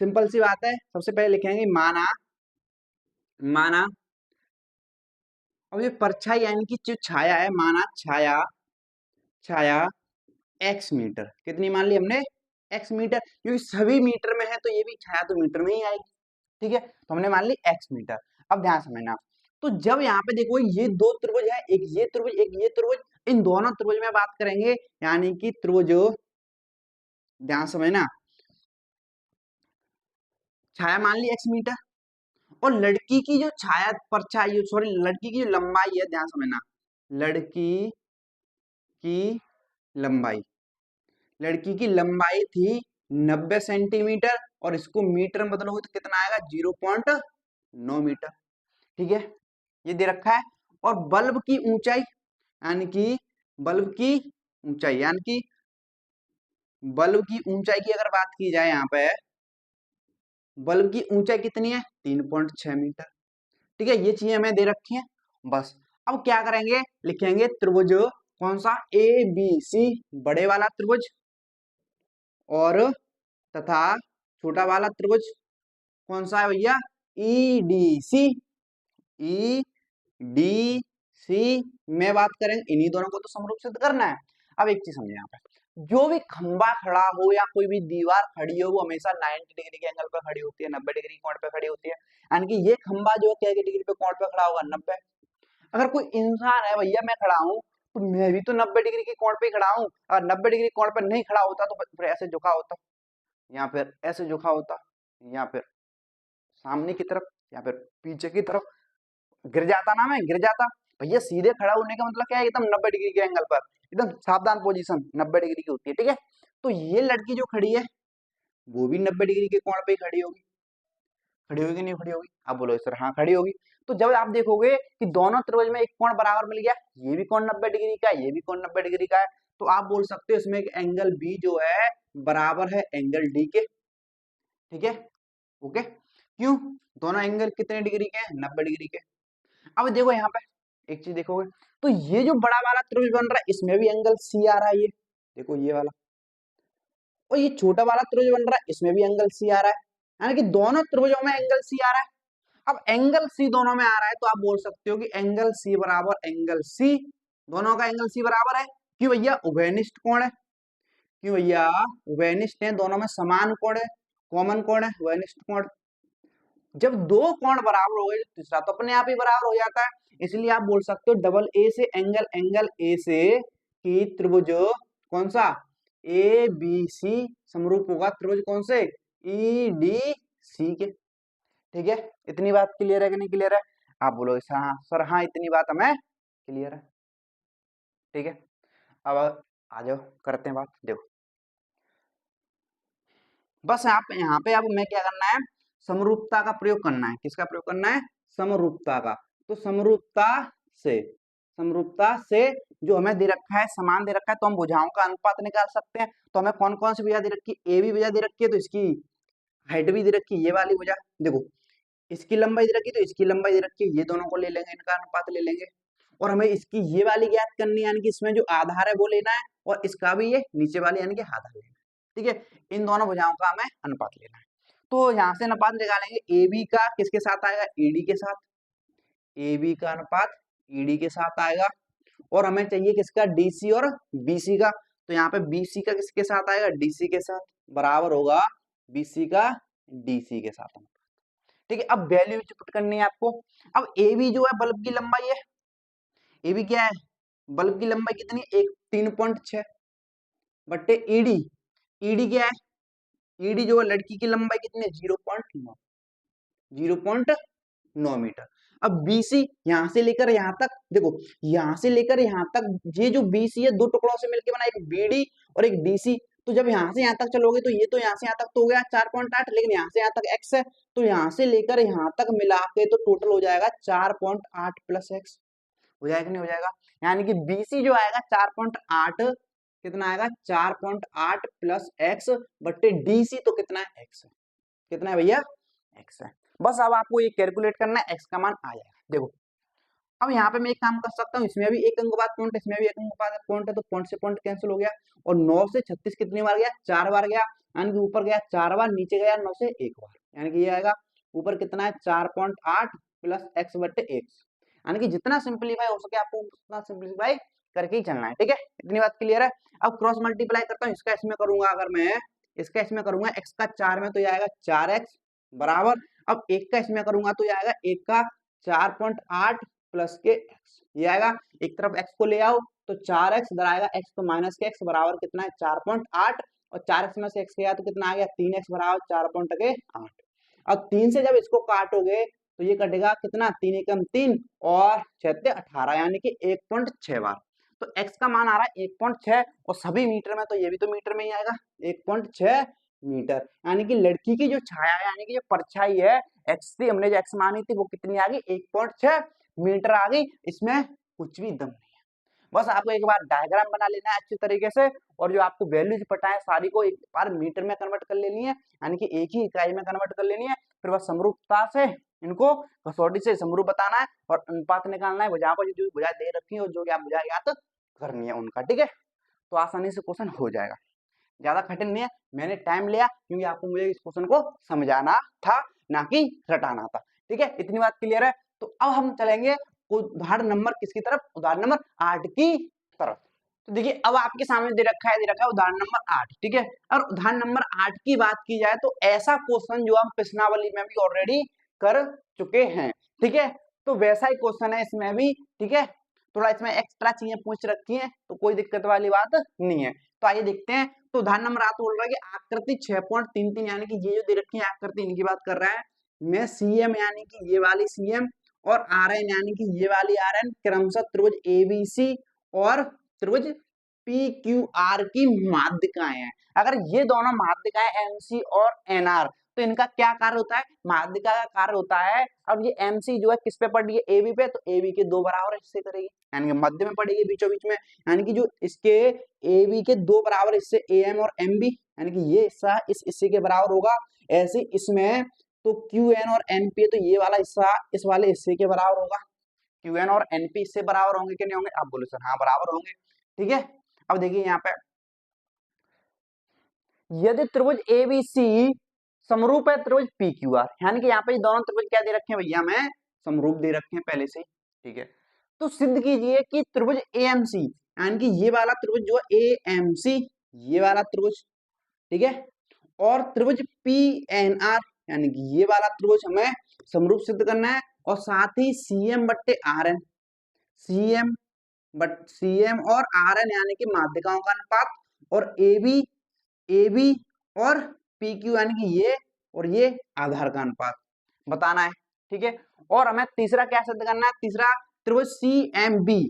सिंपल सी बात है, सबसे पहले लिखेंगे माना, माना, अब ये परछाई यानी कि जो छाया है, माना छाया, छाया एक्स मीटर, कितनी मान ली हमने? एक्स मीटर, क्योंकि सभी मीटर में है तो ये भी छाया तो मीटर में ही आएगी। ठीक है, तो हमने मान ली एक्स मीटर। अब ध्यान समझना, तो जब यहाँ पे देखो ये दो त्रिभुज है, एक ये त्रिभुज एक ये त्रिभुज, इन दोनों त्रिभुज में बात करेंगे, यानी कि त्रिभुज, ध्यान समझना, छाया मान ली एक्स मीटर, और लड़की की जो छाया परछाई, सॉरी लड़की की जो लंबाई है, ध्यान समझना, लड़की की लंबाई, लड़की की लंबाई थी 90 सेंटीमीटर, और इसको मीटर में बदलोगे तो कितना आएगा? 0.9 मीटर। ठीक है, ये दे रखा है। और बल्ब की ऊंचाई, यानी कि बल्ब की ऊंचाई, यानी कि बल्ब की ऊंचाई की अगर बात की जाए, यहाँ पे बल्ब की ऊंचाई कितनी है? 3.6 मीटर। ठीक है, ये चीजें हमें दे रखी हैं बस। अब क्या करेंगे? लिखेंगे त्रिभुज, कौन सा? ए बी सी बड़े वाला त्रिभुज, और तथा छोटा वाला त्रिभुज कौन सा है भैया? E D C, E D C में बात करेंगे, इन्हीं दोनों को तो समरूप सिद्ध करना है। अब एक चीज समझे यहाँ पे, जो भी खंबा खड़ा हो या कोई भी दीवार खड़ी हो वो हमेशा 90 डिग्री के एंगल पे खड़ी होती है, 90 डिग्री कोण पे खड़ी होती है। यानी कि ये खंबा जो क्या डिग्री पे कोण पे खड़ा होगा, 90। अगर कोई इंसान है, भैया मैं खड़ा हूँ तो मैं भी तो 90 डिग्री के कोण पे ही खड़ा हूँ। अगर 90 डिग्री कोण पे नहीं खड़ा होता तो फिर ऐसे झुका होता, या फिर ऐसे झुका होता, या फिर सामने की तरफ, या फिर पीछे की तरफ, गिर जाता ना, मैं गिर जाता। भैया सीधे खड़ा होने का मतलब क्या है, एकदम 90 डिग्री के एंगल पर, एकदम सावधान पोजीशन 90 डिग्री की होती है, ठीक है। तो ये लड़की जो खड़ी है वो भी 90 डिग्री के कोण पे ही खड़ी होगी, खड़ी होगी नहीं खड़ी होगी, आप बोलो सर हाँ खड़ी होगी। तो जब आप देखोगे कि दोनों त्रिभुज में एक कोण बराबर मिल गया, ये भी कोण 90 डिग्री का है, ये भी कोण 90 डिग्री का है, तो आप बोल सकते हो इसमें एक एंगल बी जो है बराबर है एंगल डी के, ठीक है, ओके। क्यों, दोनों एंगल कितने डिग्री के हैं, 90 डिग्री के। अब देखो यहाँ पे एक चीज देखोगे, तो ये जो बड़ा वाला त्रिभुज बन रहा है इसमें भी एंगल सी आ रहा है, ये देखो ये वाला, और ये छोटा वाला त्रिभुज बन रहा है इसमें भी एंगल सी आ रहा है, यानी कि दोनों त्रिभुजों में एंगल सी आ रहा है। अब एंगल सी दोनों में आ रहा है तो आप बोल सकते हो कि एंगल सी बराबर एंगल सी, दोनों का एंगल सी बराबर है। क्यों भैया, उभयनिष्ठ कोण है, क्यों भैया उभयनिष्ठ है, दोनों में समान कोण है, कॉमन कोण है उभयनिष्ठ कोण। जब दो कोण बराबर हो गए तो तीसरा तो अपने आप ही बराबर हो जाता है, इसलिए आप बोल सकते हो डबल ए से एंगल, एंगल ए से कि त्रिभुज कौन सा, ए बी सी समरूप होगा त्रिभुज कौन से, ई डी सी के, ठीक है। इतनी बात क्लियर है कि नहीं क्लियर है, आप बोलो हाँ सर हाँ इतनी बात हमें क्लियर है, ठीक है। अब आ जाओ करते हैं बात, देखो बस आप यहाँ पे अब मैं क्या करना है, समरूपता का प्रयोग करना है, किसका प्रयोग करना है, समरूपता का। तो समरूपता से जो हमें दे रखा है, समान दे रखा है, तो हम भुजाओं का अनुपात निकाल सकते हैं। तो हमें कौन कौन सी भुजा दे रखी है, ए भी भुजा दे रखी है तो इसकी हाइट भी दे रखी है, ये वाली भुजा देखो, इसकी लंबाई दे रखी है तो इसकी लंबाई दे रखी है, ये दोनों को ले लेंगे, इनका अनुपात ले लेंगे, और हमें इसकी ये वाली ज्ञात करनी है, यानी कि इसमें जो आधार है वो लेना है, और इसका भी ये नीचे वाली यानी कि आधार लेना है, ठीक है। इन दोनों भुजाओं का हमें अनुपात लेना है। तो यहाँ से अनुपात निकालेंगे, ए बी का किसके साथ आएगा, ईडी के साथ, ए बी का अनुपात ईडी के साथ आएगा, और हमें चाहिए किसका, डीसी और बीसी का। तो यहाँ पे बीसी का किसके साथ आएगा, डीसी के साथ, बराबर होगा बीसी का डीसी के साथ, ठीक है। अब वैल्यू पुट करनी है आपको। अब ए बी जो है बल्ब की लंबाई है, ए बी क्या है, बल्ब की लंबाई कितनी, एक 3.6 बट्टे ईडी, ईडी क्या है, ईडी जो है लड़की की लंबाई कितनी है, 0.9, 0.9 मीटर। अब बीसी यहां से लेकर यहां तक देखो, यहां से लेकर यहां तक ये जो बीसी है दो टुकड़ों से मिलकर बना, एक बीडी और एक डीसी। तो जब यहां से यहां तक चलोगे तो ये तो यहां से यहां तक तो हो गया 4.8, लेकिन यहां से यहां तक x है, तो यहां से लेकर यहां तक मिला के तो टोटल हो जाएगा 4.8 प्लस x, हो जाएगा नहीं हो जाएगा, यानी कि बीसी जो आएगा 4.8, कितना आएगा 4.8 प्लस एक्स बट्टे डीसी, तो कितना है एक्स, कितना है भैया एक्स है। बस अब आपको ये कैलकुलेट करना है, एक्स का मान आ जाएगा। देखो अब यहाँ पे मैं एक काम कर सकता हूँ, इसमें भी एक अंक बाद पॉइंट, इसमें भी एक अंक बाद पॉइंट है, तो पॉइंट से पॉइंट कैंसिल हो गया, और 9 से 36 कितनी बार गया, 4 बार गया, यानी कि ऊपर गया 4 बार, नीचे गया 9 से 1 बार, यानी कि ये आएगा ऊपर कितना है 4.8 प्लस एक्स बट्टे एक्स, यानी कि जितना सिंप्लीफाई हो सके आपको उतना सिंप्लीफाई करके ही चलना है, ठीक है। इतनी बात क्लियर है। अब क्रॉस मल्टीप्लाई करता हूँ, इसका इसमें करूंगा, अगर मैं इसका इसमें करूंगा, एक्स का 4 में तो ये आएगा 4x बराबर, अब एक का इसमें करूंगा तो ये आएगा एक का 4.8 प्लस के एक्स, ये आएगा, एक तरफ एक्स को ले आओ तो 4x इधर आएगा, एक्स तो माइनस के एक्स बराबर कितना है 4.8, और 4x में से x गया तो कितना आ गया 3x बराबर 4.8। अब 3 से जब इसको काटोगे तो ये कटेगा कितना, 3 एकम 3 और 6 18, यानी कि 1.6 बार। तो x का मान आ रहा है 1.6, और सभी मीटर में, तो ये भी तो मीटर में ही आएगा 1.6 मीटर, यानी कि लड़की की जो छाया है, यानी कि जो परछाई है x से हमने जो x मानी थी वो कितनी आ गई 1.6 मीटर आ गई, इसमें कुछ भी दम नहीं है। बस आपको एक बार डायग्राम बना लेना है अच्छी तरीके से, और जो आपको वैल्यूज पता है सारी को एक बार मीटर में कन्वर्ट कर लेनी है, यानी कि एक ही इकाई में कन्वर्ट कर लेनी है, फिर बस समरूपता से इनको कसौटी से समरूप बताना है और अनुपात निकालना है, भुजाओं को जो भुजा दे रखी है और जो आप भुजा ज्ञात करनी है उनका, ठीक है। तो आसानी से क्वेश्चन हो जाएगा, ज्यादा कठिन नहीं है, मैंने टाइम लिया क्योंकि आपको मुझे इस क्वेश्चन को समझाना था, ना कि रटाना था, ठीक है। इतनी बात क्लियर है। तो अब हम चलेंगे उदाहरण नंबर किसकी तरफ, उदाहरण नंबर 8 की तरफ। तो देखिए अब आपके सामने दे रखा है उदाहरण नंबर 8, ठीक है। और उदाहरण नंबर 8 की बात की जाए तो ऐसा क्वेश्चन जो हम प्रश्नावली में भी ऑलरेडी कर चुके हैं, ठीक है। तो वैसा ही क्वेश्चन है इसमें भी, ठीक है। थोड़ा इसमें एक्स्ट्रा चीजें पूछ रखी हैं तो कोई दिक्कत वाली बात नहीं है। तो आइए देखते हैं। तो उदाहरण नंबर 8 बोल रहा है कि आकृति 6.33 यानी कि ये जो दे रखी है आकृति इनकी बात कर रहा है। मैं सीएम यानी कि ये वाली सीएम और आरएन यानी कि ये वाली आरएन क्रमशः त्रिभुज एबीसी और त्रिभुज पी क्यू आर की माध्यिकाएं हैं। अगर ये दोनों माध्यिकाएं एमसी और एनआर, तो इनका क्या कार्य होता है, माध्यिका का कार्य होता है। अब ये एमसी जो है किस पे पड़ रही है, एबी पे, तो एबी के 2 बराबर हिस्से करेगी, यानी कि मध्य में पड़ेगी बीचों बीच में, यानी कि जो इसके एबी के 2 बराबर हिस्से एएम और एमबी, यानी कि ये हिस्सा इस हिस्से के बराबर होगा। ऐसे इसमें तो क्यू एन और एनपी, तो ये वाला हिस्सा इस वाले हिस्से के बराबर होगा। क्यू एन और एनपी इससे बराबर होंगे कि नहीं होंगे, आप बोलो सर हाँ बराबर होंगे, ठीक है। अब देखिए यहाँ पे यदि त्रिभुज एबीसी समरूप है त्रिभुज पी क्यू आर, यानी कि यहाँ पे दोनों त्रिभुज क्या दे रखे हैं भैया, हमें समरूप दे रखे हैं पहले से, ठीक है। तो सिद्ध कीजिए कि त्रिभुज एएमसी, यानी कि ये वाला त्रिभुज जो है एएमसी, ये वाला त्रिभुज, ठीक है, और त्रिभुज पीएनआर, यानी कि ये वाला त्रिभुज हमें समरूप सिद्ध करना है। और साथ ही सीएम बट्टे आरएन, सीएम और आरएन यानी कि माध्यिकाओं का अनुपात, और एबी और पीक्यू यानी कि ये और ये आधार का अनुपात बताना है, ठीक है। और हमें तीसरा क्या सिद्ध करना है, तीसरा त्रिभुज सीएमबी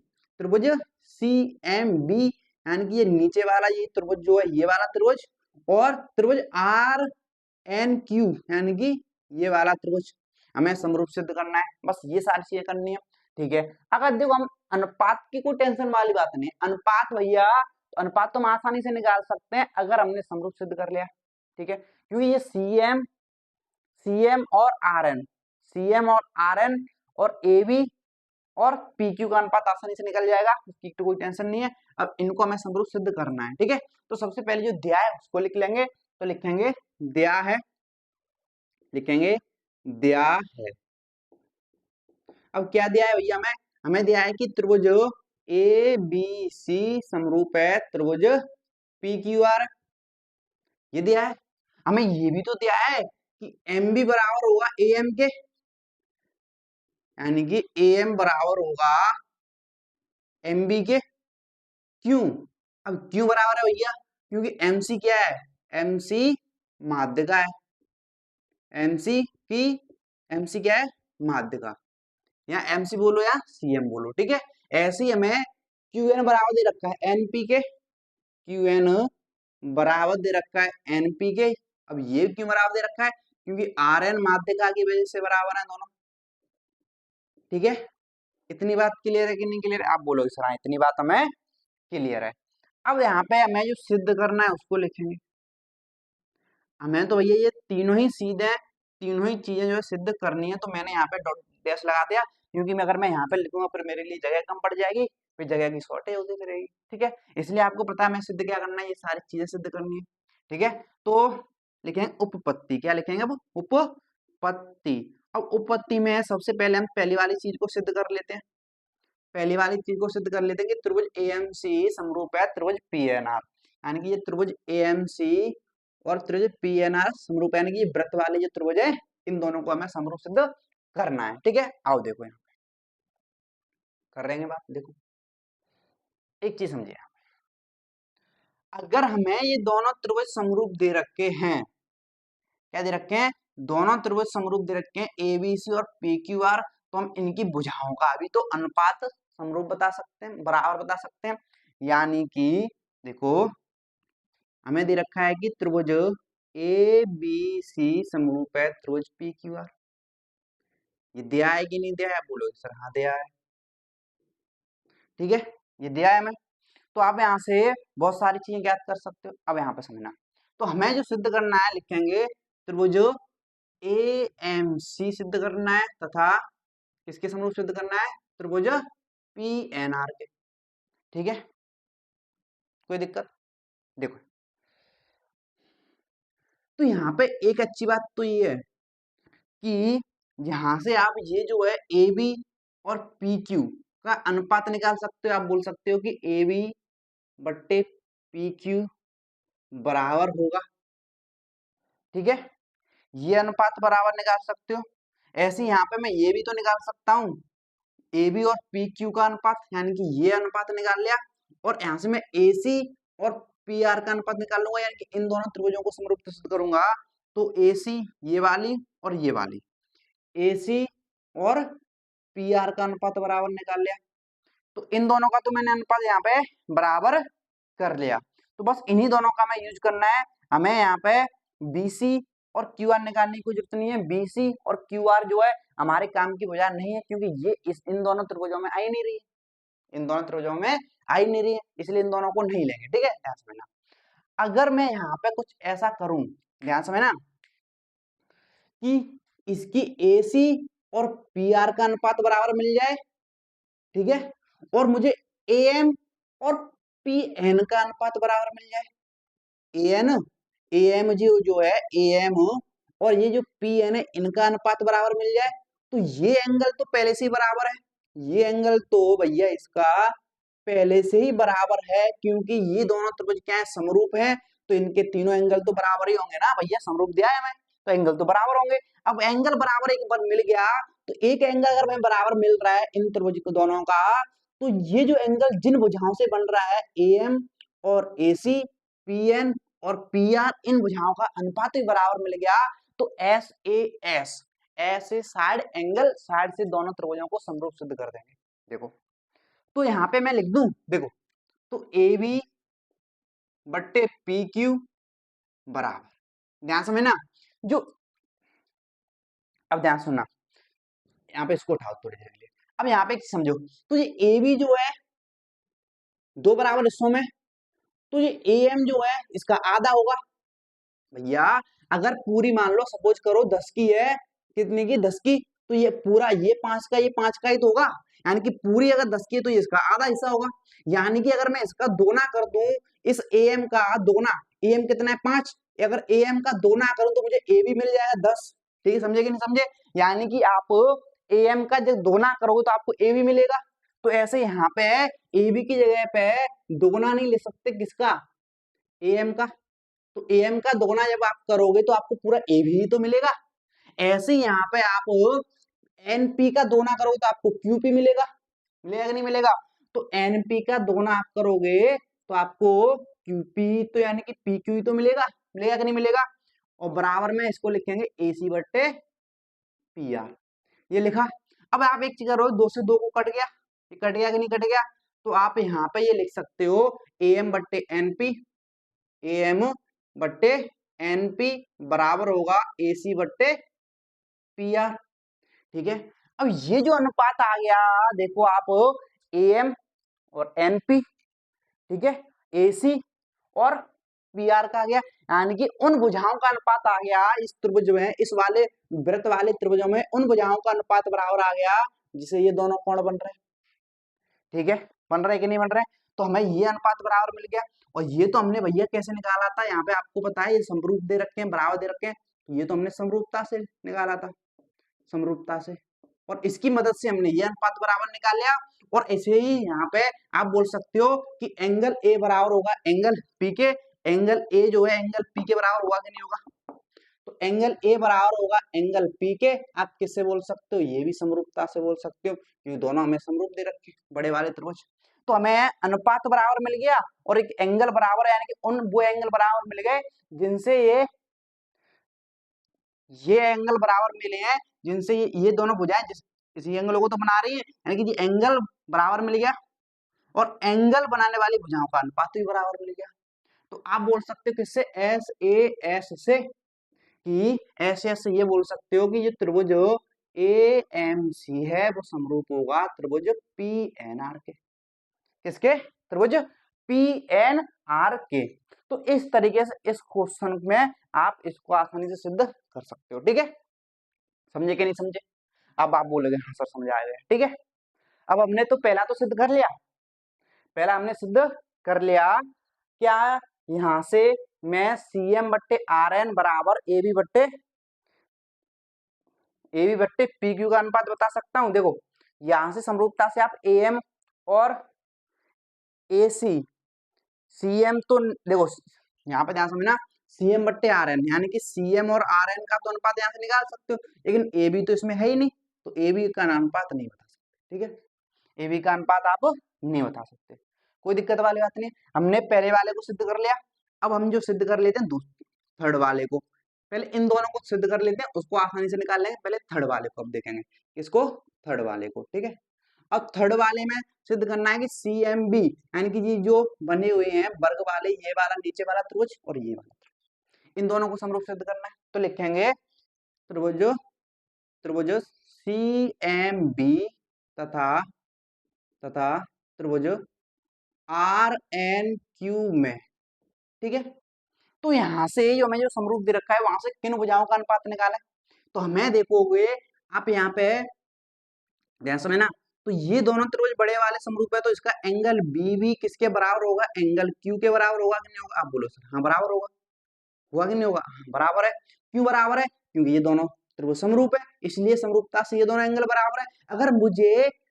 यानी कि ये नीचे वाला ये त्रिभुज जो है ये वाला त्रिभुज, और त्रिभुज आर एन क्यू यानी कि ये वाला त्रिभुज हमें समरूप सिद्ध करना है। बस ये सारी चीजें करनी है, ठीक है। अगर देखो हम अनुपात की कोई टेंशन वाली बात नहीं, अनुपात भैया, तो अनुपात तो हम आसानी से निकाल सकते हैं अगर हमने समरूप सिद्ध कर लिया, ठीक है। क्योंकि ये सीएम और आरएन और एबी और पीक्यू का अनुपात आसानी से निकल जाएगा, उसकी तो कोई टेंशन नहीं है। अब इनको हमें समरूप सिद्ध करना है, ठीक है। तो सबसे पहले जो दिया है उसको लिख लेंगे, तो लिखेंगे दिया है, लिखेंगे दिया है। अब क्या दिया है भैया, हमें दिया है कि त्रिभुज ए बी सी समरूप है त्रिभुज पी क्यू आर, ये दिया है। हमें ये भी तो दिया है कि एम बी बराबर होगा ए एम के, यानी कि ए एम बराबर होगा एम बी के, क्यों, अब क्यों बराबर है भैया, क्योंकि एम सी क्या है, एम सी माध्यिका है, एमसी क्या है, माध्यिका, या एमसी बोलो या सीएम बोलो, ठीक है। ऐसे ही हमें क्यूएन बराबर दे रखा है एनपी के, क्यूएन बराबर दे रखा है एनपी के। अब ये क्यों बराबर दे रखा है, क्योंकि आरएन माध्यिका की वजह से बराबर है दोनों, ठीक है। इतनी बात क्लियर है कि नहीं क्लियर है, आप बोलोगे सर हाँ इतनी बात हमें क्लियर है। अब यहाँ पे हमें जो सिद्ध करना है उसको लिखेंगे। हमें तो भैया ये तीनों ही सीधे, तीनों ही चीजें जो है सिद्ध करनी है, तो मैंने यहाँ पे डॉट डैश लगा दिया, क्योंकि मैं अगर मैं यहाँ पे लिखूंगा फिर मेरे लिए जगह कम पड़ जाएगी, फिर जगह की शॉर्टेज होती रहेगी, ठीक है। इसलिए आपको पता है मैं सिद्ध क्या करना है, ये सारी चीजें सिद्ध करनी है, ठीक है। तो लिखेंगे उपपत्ति, क्या लिखेंगे अब, उपपत्ति। अब उपपत्ति में सबसे पहले हम पहली वाली चीज को सिद्ध कर लेते हैं, पहली वाली चीज को सिद्ध कर लेते हैं कि त्रिभुज एएमसी समरूप है त्रिभुज पीएनआर, यानी कि ये त्रिभुज एएमसी और त्रिभुज पीएनआर समरूप, यानी कि ये वृत्त वाले जो त्रिभुज है इन दोनों को हमें समरूप सिद्ध करना है, ठीक है। आओ देखो यहाँ कर रहे हैं बात, देखो एक चीज समझिए, अगर हमें ये दोनों त्रिभुज समरूप दे रखे हैं, क्या दे रखे हैं, दोनों त्रिभुज समरूप दे रखे हैं एबीसी और पीक्यूआर, तो हम इनकी भुजाओं का भी तो अनुपात समरूप बता सकते हैं, बराबर बता सकते हैं। यानी कि देखो हमें दे रखा है कि त्रिभुज ए बी सी समरूप है त्रिभुज पी क्यू आर, ये दिया है कि नहीं दिया है, बोलो सर हाँ दिया है, ठीक है, ये दिया है हमें। तो आप यहाँ से बहुत सारी चीजें ज्ञात कर सकते हो। अब यहाँ पे समझना, तो हमें जो सिद्ध करना है लिखेंगे त्रिभुज ए एम सी सिद्ध करना है, तथा किसके समरूप सिद्ध करना है, त्रिभुज पी एन आर के, ठीक है। कोई दिक्कत, देखो तो यहाँ पे एक अच्छी बात तो ये है कि यहां से आप ये जो है ए बी और पी क्यू का अनुपात निकाल सकते हो। आप बोल सकते हो कि ए बी बट्टे पी क्यू बराबर होगा, ठीक है, ये अनुपात बराबर निकाल सकते हो। ऐसे यहाँ पे मैं ये भी तो निकाल सकता हूँ, ए बी और पी क्यू का अनुपात, यानी कि ये अनुपात निकाल लिया, और यहाँ से मैं ए सी और पी आर का अनुपात निकाल लूंगा, यानी कि इन दोनों त्रिभुजों को समरूप सिद्ध करूंगा। तो ए सी ये वाली और ये वाली, ए सी और पी आर का अनुपात बराबर निकाल लिया। तो इन दोनों का तो मैंने अनुपात यहाँ पे बराबर कर लिया। तो बस इन्हीं दोनों का मैं यूज करना है। हमें यहाँ पे बीसी और क्यू आर निकालने की कोई जरूरत नहीं है। बीसी और क्यू आर जो है हमारे काम की वजह नहीं है, क्योंकि ये इन दोनों त्रिभुजों में आ ही नहीं रही है, इन दोनों त्रिभुजों में आ ही नहीं रही है, इसलिए इन दोनों को नहीं लेंगे, ठीक है, ध्यान समझना। अगर मैं यहाँ पे कुछ ऐसा करूं, ध्यान समझना, कि इसकी ए सी और पी आर का अनुपात बराबर मिल जाए, ठीक है, और मुझे ए एम और पी एन का अनुपात बराबर मिल जाए। ए एन ए एम जो है ए एम और ये जो पी एन है इनका अनुपात बराबर मिल जाए, तो ये एंगल तो पहले से ही बराबर है, ये एंगल तो भैया इसका पहले से ही बराबर है, क्योंकि ये दोनों त्रिभुज क्या है, समरूप है। तो इनके तीनों एंगल तो बराबर ही होंगे ना भैया, समरूप दिया है हमें, तो एंगल तो बराबर होंगे। अब एंगल बराबर एक बार मिल गया, तो एक एंगल अगर हमें बराबर मिल रहा है इन त्रिभुज को दोनों का, तो ये जो एंगल जिन भुजाओं से बन रहा है ए एम और ए सी, पी एन और पी आर, इन भुजाओं का अनुपात भी बराबर मिल गया, तो एस ए एस, ऐसे साइड एंगल, साइड से दोनों त्रिभुजों को समरूप सिद्ध कर देंगे। देखो, तो यहाँ पे मैं लिख दूं, देखो, तो ए बी बट्टे पी क्यू बराबर, ध्यान समझना, जो, अब ध्यान सुनना, यहाँ पे इसको उठाओ थोड़ी देर के लिए। अब यहाँ पे समझो, तो ये ए बी जो है दो बराबर हिस्सों में, तो ये ए एम जो है इसका आधा होगा भैया। अगर पूरी मान लो, सपोज करो 10 की है, कितने की, 10 की, तो ये पूरा ये 5 का, ये 5 का ही तो होगा, यानी कि पूरी अगर 10 की है तो ये इसका आधा हिस्सा होगा। यानी कि अगर मैं इसका दोना कर दूं, इस ए एम का दोना, ए एम कितना है 5, अगर ए एम का दोना करूं तो मुझे ए भी मिल जाएगा 10, ठीक है, समझे कि नहीं समझे, यानी कि आप ए एम का जब दोना करोगे तो आपको ए भी मिलेगा। तो ऐसे यहाँ पे ए बी की जगह पे दोगुना नहीं ले सकते, किसका, ए एम का, तो ए एम का दोगुना जब आप करोगे तो आपको पूरा ए भी तो मिलेगा। ऐसे ही यहाँ पे आप एनपी का दोगुना करोगे तो आपको क्यूपी मिलेगा, मिलेगा कि नहीं मिलेगा। तो एनपी का दोगुना आप करोगे तो आपको क्यूपी, तो यानी कि पी क्यू तो मिलेगा, मिलेगा कि नहीं मिलेगा। और बराबर में इसको लिखेंगे ए सी बट्टे पी आर, ये लिखा। अब आप एक चीज करो, दो से दो को कट गया, ये कट गया कि नहीं कट गया, तो आप यहाँ पे ये लिख सकते हो ए एम बट्टे एनपी, ए एम बट्टे एनपी बराबर होगा ए सी बट्टे पी आर, ठीक है। अब ये जो अनुपात आ गया, देखो आप, ए एम और एनपी, ठीक है, ए सी और पी आर का आ गया, यानी कि उन भुजाओं का अनुपात आ गया इस त्रिभुज में, इस वाले वृत्त वाले त्रिभुजों में उन भुजाओं का अनुपात बराबर आ गया जिसे ये दोनों कोण बन रहे हैं, ठीक है, बन रहे कि नहीं बन रहे, तो हमें ये अनुपात बराबर मिल गया। और ये तो हमने भैया कैसे निकाला था, यहाँ पे आपको पता है ये समरूप दे रखे हैं, बराबर दे रखे हैं, ये तो हमने समरूपता से निकाला था, समरूपता से, और इसकी मदद से हमने ये अनुपात बराबर निकाल लिया। और ऐसे ही यहाँ पे आप बोल सकते हो कि एंगल ए बराबर होगा एंगल पी के, एंगल ए जो है एंगल पी के बराबर होगा कि नहीं होगा, तो एंगल ए बराबर होगा एंगल पी के। आप किससे बोल सकते हो, ये भी समरूपता से बोल सकते हो, क्योंकि दोनों हमें समरूप दे रखे बड़े वाले त्रिभुज। तो हमें अनुपात बराबर मिल गया और एक एंगल बराबर है, यानी कि उन वो एंगल बराबर मिल गए जिनसे ये एंगल बराबर मिले हैं, जिनसे ये दोनों भुजाएं इसी एंगल को तो बना रही है, यानी कि ये एंगल बराबर मिल गया और एंगल बनाने वाली भुजाओं का अनुपात भी बराबर मिल गया। तो आप बोल सकते हो किससे, एस ए एस से, कि एस एस से ये बोल सकते हो कि ये त्रिभुज ए एम सी है वो समरूप होगा त्रिभुज पी एन आर के, किसके, त्रिभुज पी एन आर के। तो इस तरीके से इस क्वेश्चन में आप इसको आसानी से सिद्ध कर सकते हो, ठीक है, समझे कि नहीं समझे। अब आप बोलोगे हाँ सर समझ आ गया, ठीक है। अब हमने तो पहला तो सिद्ध कर लिया, पहला हमने सिद्ध कर लिया क्या, यहां से मैं सी एम बट्टे आर एन बराबर ए बी बट्टे पी क्यू का अनुपात बता सकता हूं। देखो यहां से समरूपता से आप एम और एसी सीएम तो देखो यहाँ पे ध्यान समझना, सीएम बट्टे आर एन यानी कि सीएम और आर एन का तो अनुपात यहाँ से निकाल सकते हो, लेकिन ए बी तो इसमें है ही नहीं, तो ए बी का अनुपात नहीं बता सकते। ठीक है, ए बी का अनुपात आप नहीं बता सकते, कोई दिक्कत वाली बात नहीं। हमने पहले वाले को सिद्ध कर लिया, अब हम जो सिद्ध कर लेते हैं थर्ड वाले को, पहले इन दोनों को सिद्ध कर लेते हैं, उसको आसानी से निकाल लेंगे, पहले थर्ड वाले को अब देखेंगे, इसको थर्ड वाले को। ठीक है, अब थर्ड वाले में सिद्ध करना है कि सी एम बी यानी कि ये जो बने हुए हैं वर्ग वाले, ये वाला नीचे वाला त्रिभुज और ये वाला त्रिभुज, इन दोनों को समरूप सिद्ध करना है। तो लिखेंगे त्रिभुज त्रिभुज सी एम बी तथा तथा त्रिभुज आर एन क्यू में। ठीक है, तो यहां से जो हमें जो समरूप दे रखा है वहां से किन भुजाओं का अनुपात निकाला है, तो हमें देखोगे आप यहाँ पे ध्यान से ना, तो ये दोनों त्रिभुज बड़े वाले समरूप है, तो इसका एंगल बी भी किसके बराबर होगा, एंगल क्यू के बराबर होगा कि नहीं होगा, आप बोलो सर हाँ बराबर होगा, होगा कि नहीं होगा, हाँ बराबर है। क्यों बराबर है, क्योंकि ये दोनों त्रिभुज समरूप है, इसलिए समरूपता से ये दोनों एंगल बराबर है।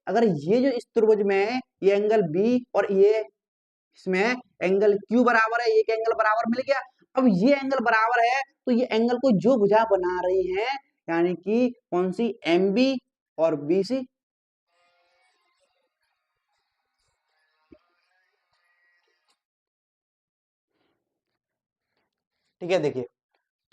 अगर ये जो इस त्रिभुज में ये एंगल बी और ये इसमें एंगल क्यू बराबर है, एक एंगल बराबर मिल गया, अब ये एंगल बराबर है तो ये एंगल को जो भुजा बना रही है यानी कि कौन सी, एम बी और बी सी। ठीक है, देखिए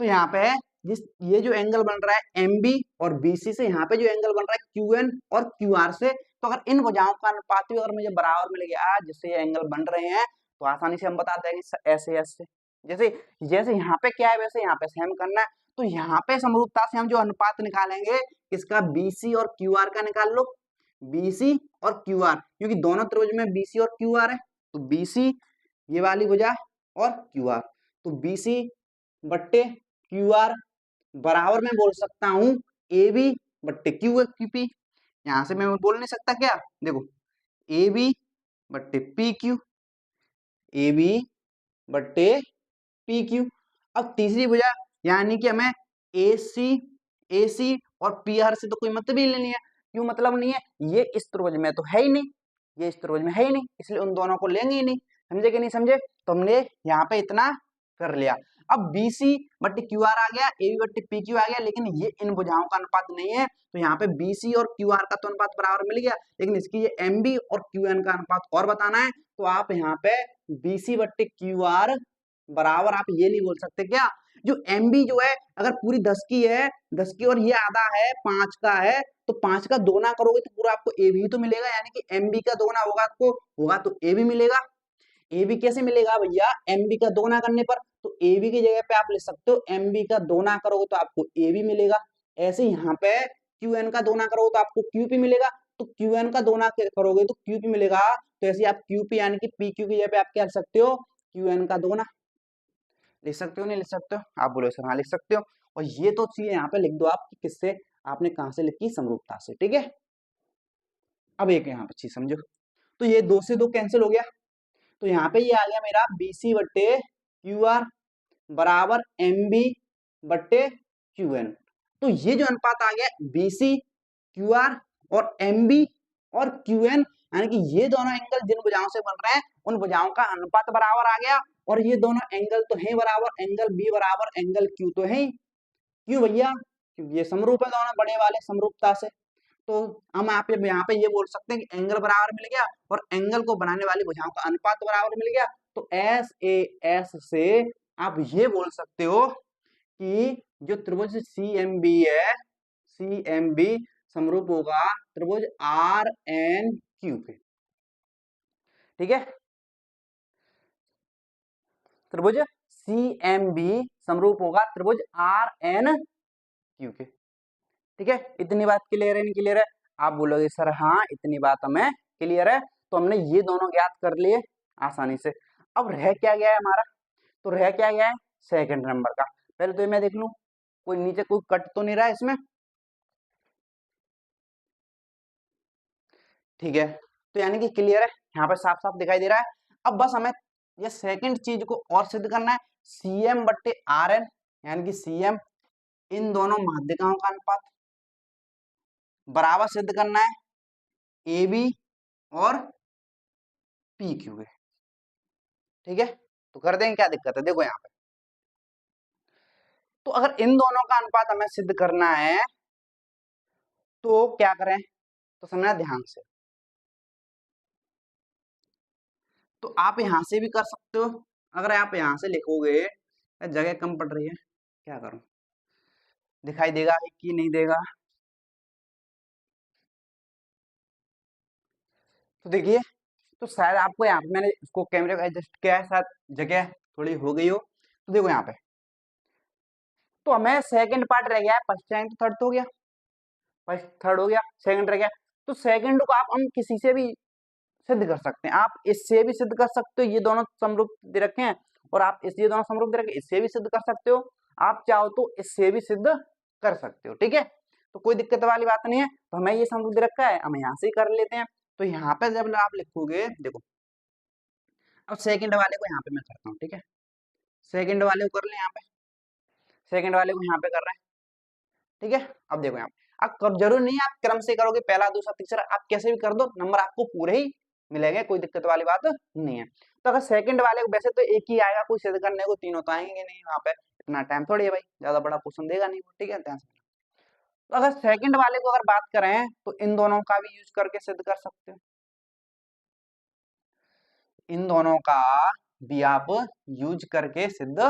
तो यहाँ पे जिस ये जो एंगल बन रहा है एम बी और बीसी से, यहाँ पे जो एंगल बन रहा है क्यू एन और क्यू आर से, तो अगर इन भुजाओं का अनुपात भी अगर मुझे बराबर मिल गया जिससे ये एंगल बन रहे हैं, तो आसानी से हम बता देंगे ऐसे ऐसे, जैसे जैसे यहाँ पे क्या है वैसे यहाँ पे सेम करना है। तो यहाँ पे समरूपता से हम जो अनुपात निकालेंगे इसका बीसी और क्यू आर का निकाल लो, बीसी और क्यू आर, क्योंकि दोनों त्रिभुज में बीसी और क्यू आर है, तो बीसी ये वाली भुजा और क्यू आर, तो बीसी बट्टे क्यू आर बराबर में बोल सकता हूं ए बी बट्टे क्यू पी। यहां से मैं बोल नहीं सकता क्या, देखो ए बी बट्टे पी क्यू, ए बी बट्टे पी क्यू। अब तीसरी भुजा यानी कि हमें ए सी, ए सी और पी आर से तो कोई मतलब ही नहीं है, क्यों मतलब नहीं है, ये इस त्रिभुज में तो है ही नहीं, ये इस त्रिभुज में है ही नहीं, इसलिए उन दोनों को लेंगे ही नहीं। समझे कि नहीं समझे, तो हमने यहाँ पे इतना कर लिया। अब BC बट्टी QR आ गया, AB बट्टी PQ आ गया, लेकिन ये इन भुजाओं का अनुपात नहीं है, तो यहाँ पे BC और QR का तो अनुपात बराबर मिल गया, लेकिन इसकी ये MB और QN का अनुपात और बताना है, तो आप यहाँ पे BC बट्टी QR बराबर आप ये नहीं बोल सकते क्या, जो MB जो है अगर पूरी 10 की है, 10 की और ये आधा है 5 का है, तो 5 का दोना करोगे तो पूरा आपको AB ही तो मिलेगा, यानी कि MB का दोना होगा आपको, होगा तो AB मिलेगा। ए बी कैसे मिलेगा भैया, एम बी का दोना करने पर, तो ए बी की जगह पे आप लिख सकते हो एम बी का दोना करोगे तो आपको ए बी मिलेगा। ऐसे यहाँ पे क्यू एन का दोना करोगे तो आपको क्यू पी मिलेगा, तो क्यू एन का दोना करोगे तो क्यू पी मिलेगा, तो ऐसे आप क्यू पी यानी कि पी क्यू की जगह पे आप क्या लिख सकते हो, क्यू एन का दोना लिख सकते हो, नहीं लिख सकते हो, आप बोलो सर हाँ लिख सकते हो। और ये तो चीज यहाँ पे लिख दो आप कि किससे, आपने कहा से लिखी, समरूपता से। ठीक है, अब एक यहाँ पे चीज समझो, तो ये दो से दो कैंसिल हो गया, तो यहाँ पे ये आ गया मेरा BC बट्टे क्यू आर बराबर MB बट्टे QN। तो ये जो अनुपात आ गया BC QR और MB और QN, यानी कि ये दोनों एंगल जिन भुजाओं से बन रहे हैं उन भुजाओं का अनुपात बराबर आ गया, और ये दोनों एंगल तो है बराबर, एंगल B बराबर एंगल Q तो है ही। क्यों भैया, क्योंकि ये समरूप है दोनों बड़े वाले समरूपता से, तो हम आप यहाँ पे ये बोल सकते हैं कि एंगल बराबर मिल गया और एंगल को बनाने वाली भुजाओं का अनुपात बराबर मिल गया, तो एस ए एस से आप ये बोल सकते हो कि जो त्रिभुज सी एम बी है, सी एम बी समरूप होगा त्रिभुज आर एन क्यू के। ठीक है, त्रिभुज सी एम बी समरूप होगा त्रिभुज आर एन क्यू के। ठीक है, इतनी बात क्लियर है नहीं क्लियर है, आप बोलोगे सर हाँ इतनी बात हमें क्लियर है, तो हमने ये दोनों ज्ञात कर लिए आसानी से। अब रह क्या गया है हमारा, तो रह क्या गया है सेकंड नंबर का, पहले तो ये मैं देख लूं कोई नीचे कोई कट तो नहीं रहा है इसमें। ठीक है, तो यानी कि क्लियर है, यहाँ पे साफ साफ दिखाई दे रहा है। अब बस हमें ये सेकंड चीज को और सिद्ध करना है, सीएम बट्टे आर एन, यानी कि सीएम इन दोनों माध्यिकाओं का अनुपात बराबर सिद्ध करना है, ए बी और पी क्यू है। ठीक है, तो कर देंगे, क्या दिक्कत है। देखो यहाँ पे, तो अगर इन दोनों का अनुपात हमें सिद्ध करना है तो क्या करें, तो समझना ध्यान से। तो आप यहां से भी कर सकते हो, अगर आप यहां से लिखोगे, जगह कम पड़ रही है, क्या करूं, दिखाई देगा कि नहीं देगा। तो देखिए, तो शायद आपको यहाँ पे मैंने इसको कैमरे को एडजस्ट किया है, शायद जगह थोड़ी हो गई हो। तो देखो यहाँ पे, तो हमें सेकंड पार्ट रह गया है, फर्स्ट सेकंड थर्ड तो हो गया, फर्स्ट थर्ड हो गया, सेकंड रह गया। तो सेकंड को आप हम किसी से भी सिद्ध कर सकते हैं, आप इससे भी सिद्ध कर सकते हो, ये दोनों समरूप दे रखे हैं, और आप ये दोनों समरूप दे रखे, इससे भी सिद्ध कर सकते हो, आप चाहो तो इससे भी सिद्ध कर सकते हो। ठीक है, तो कोई दिक्कत वाली बात नहीं है। तो हमें ये समरूप दे रखा है, हम यहाँ से ही कर लेते हैं। तो यहाँ पे जब आप लिखोगे, देखो अब सेकंड वाले को यहाँ पे मैं करता हूँ। ठीक है, सेकंड वाले को कर ले, यहाँ पे सेकंड वाले को यहाँ पे कर रहे हैं। ठीक है, अब देखो यहाँ पे, अब जरूर नहीं है आप क्रम से करोगे, पहला दूसरा तीसरा, आप कैसे भी कर दो, नंबर आपको पूरे ही मिलेंगे, कोई दिक्कत वाली बात नहीं है। तो अगर सेकंड वाले को, वैसे तो एक ही आएगा, कोई सिद्ध करने को तीनों तो आएंगे नहीं, वहां पे इतना टाइम थोड़ी है भाई, ज्यादा बड़ा क्वेश्चन देगा नहीं। ठीक है, ध्यान से। तो अगर सेकंड वाले को अगर बात करें तो इन दोनों का भी यूज करके सिद्ध कर सकते हो, इन दोनों का भी आप यूज करके सिद्ध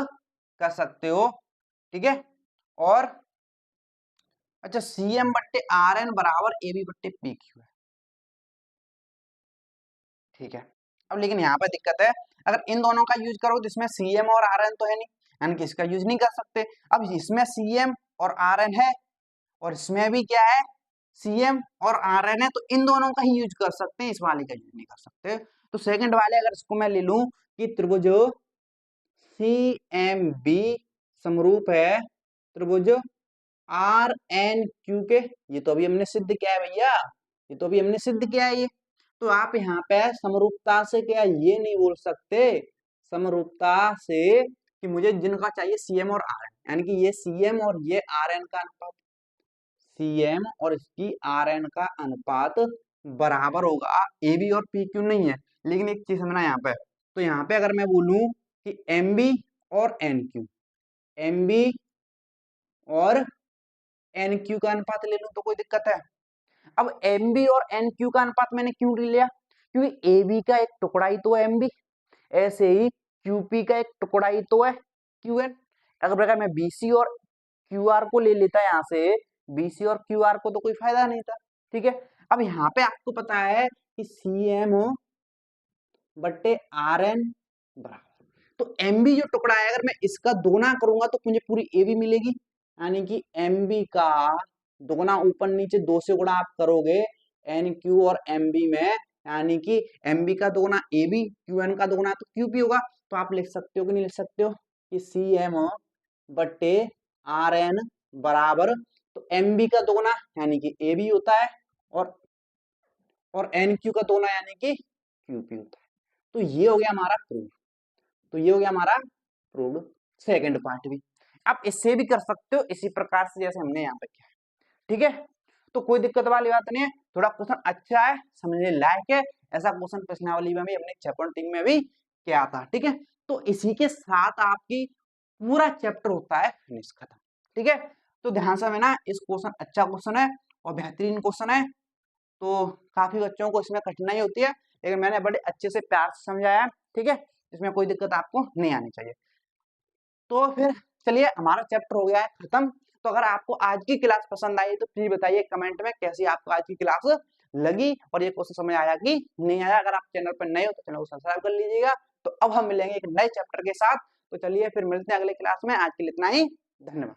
कर सकते हो। ठीक है, और अच्छा, सी एम बट्टे आर एन बराबर ए बी बट्टे पी क्यू है। ठीक है, अब लेकिन यहाँ पे दिक्कत है, अगर इन दोनों का यूज करो तो इसमें सी एम और आर एन तो है नहीं, यानी कि इसका यूज नहीं कर सकते। अब इसमें सी एम और आर एन है, और इसमें भी क्या है, सी एम और आर एन है, तो इन दोनों का ही यूज कर सकते हैं, इस वाले का यूज नहीं कर सकते। तो सेकंड वाले, अगर इसको मैं ले लूं कि त्रिभुज सी एम बी समरूप है त्रिभुज आर एन क्यू के, ये तो अभी हमने सिद्ध किया है भैया, ये तो अभी हमने सिद्ध किया है ये। तो आप यहाँ पे समरूपता से क्या ये नहीं बोल सकते, समरूपता से कि मुझे जिनका चाहिए सीएम और आर एन, यानी कि ये सीएम और ये आर एन का अनुपात, सीएम और इसकी आर एन का अनुपात बराबर होगा, ए बी और पी क्यू नहीं है। लेकिन एक चीज समझना यहाँ पे, तो यहाँ पे अगर मैं बोलूं कि एम बी और एन क्यू, एम बी और एन क्यू का अनुपात ले लूं तो कोई दिक्कत है। अब एम बी और एन क्यू का अनुपात मैंने क्यों लिया, क्योंकि ए बी का एक टुकड़ा ही तो है एम बी, ऐसे ही क्यू पी का एक टुकड़ा ही तो है क्यू एन। अगर मैं बी सी और क्यू आर को ले लेता यहाँ से, बी सी और क्यू आर को तो कोई फायदा नहीं था। ठीक है, अब यहाँ पे आपको पता है कि सी एम बट्टे आर एन बराबर, तो एम बी जो टुकड़ा है, अगर मैं इसका दोगुना करूंगा तो मुझे पूरी ए बी मिलेगी, यानी कि एम बी का दोगुना ऊपर नीचे दो से गुणा आप करोगे एन क्यू और एम बी में, यानी कि एम बी का दोगुना ए बी, क्यू एन का दोगुना तो क्यू पी होगा। तो आप लिख सकते हो कि नहीं लिख सकते हो कि सी एम बट्टे आर एन बराबर, तो एम बी का दोगुना यानी कि ए बी होता है, और एन क्यू का दोगुना यानी कि क्यू पी होता है। तो ये हो गया हमारा प्रूफ, तो ये हो गया हमारा प्रूव्ड सेकंड पार्ट भी। आप इससे भी कर सकते हो इसी प्रकार से जैसे हमने यहाँ पे किया है। ठीक है, तो कोई दिक्कत वाली बात नहीं है, थोड़ा क्वेश्चन अच्छा है, समझने लायक है, ऐसा क्वेश्चन प्रश्नावली में भी हमने चैप्टर टीम में भी किया था। ठीक है, तो इसी के साथ आपकी पूरा चैप्टर होता है फिनिश, खत्म। ठीक है, तो ध्यान से ना, इस क्वेश्चन अच्छा क्वेश्चन है और बेहतरीन क्वेश्चन है, तो काफी बच्चों को इसमें कठिनाई होती है, लेकिन मैंने बड़े अच्छे से प्यार से समझाया। ठीक है, इसमें कोई दिक्कत आपको नहीं आनी चाहिए। तो फिर चलिए, हमारा चैप्टर हो गया है खत्म। तो अगर आपको आज की क्लास पसंद आई तो प्लीज बताइए कमेंट में कैसी आपको आज की क्लास लगी, और ये क्वेश्चन समझ आया कि नहीं आया। अगर आप चैनल पर नए हो तो चैनल को सब्सक्राइब कर लीजिएगा। तो अब हम मिलेंगे एक नए चैप्टर के साथ। तो चलिए फिर मिलते हैं अगले क्लास में, आज के लिए इतना ही, धन्यवाद।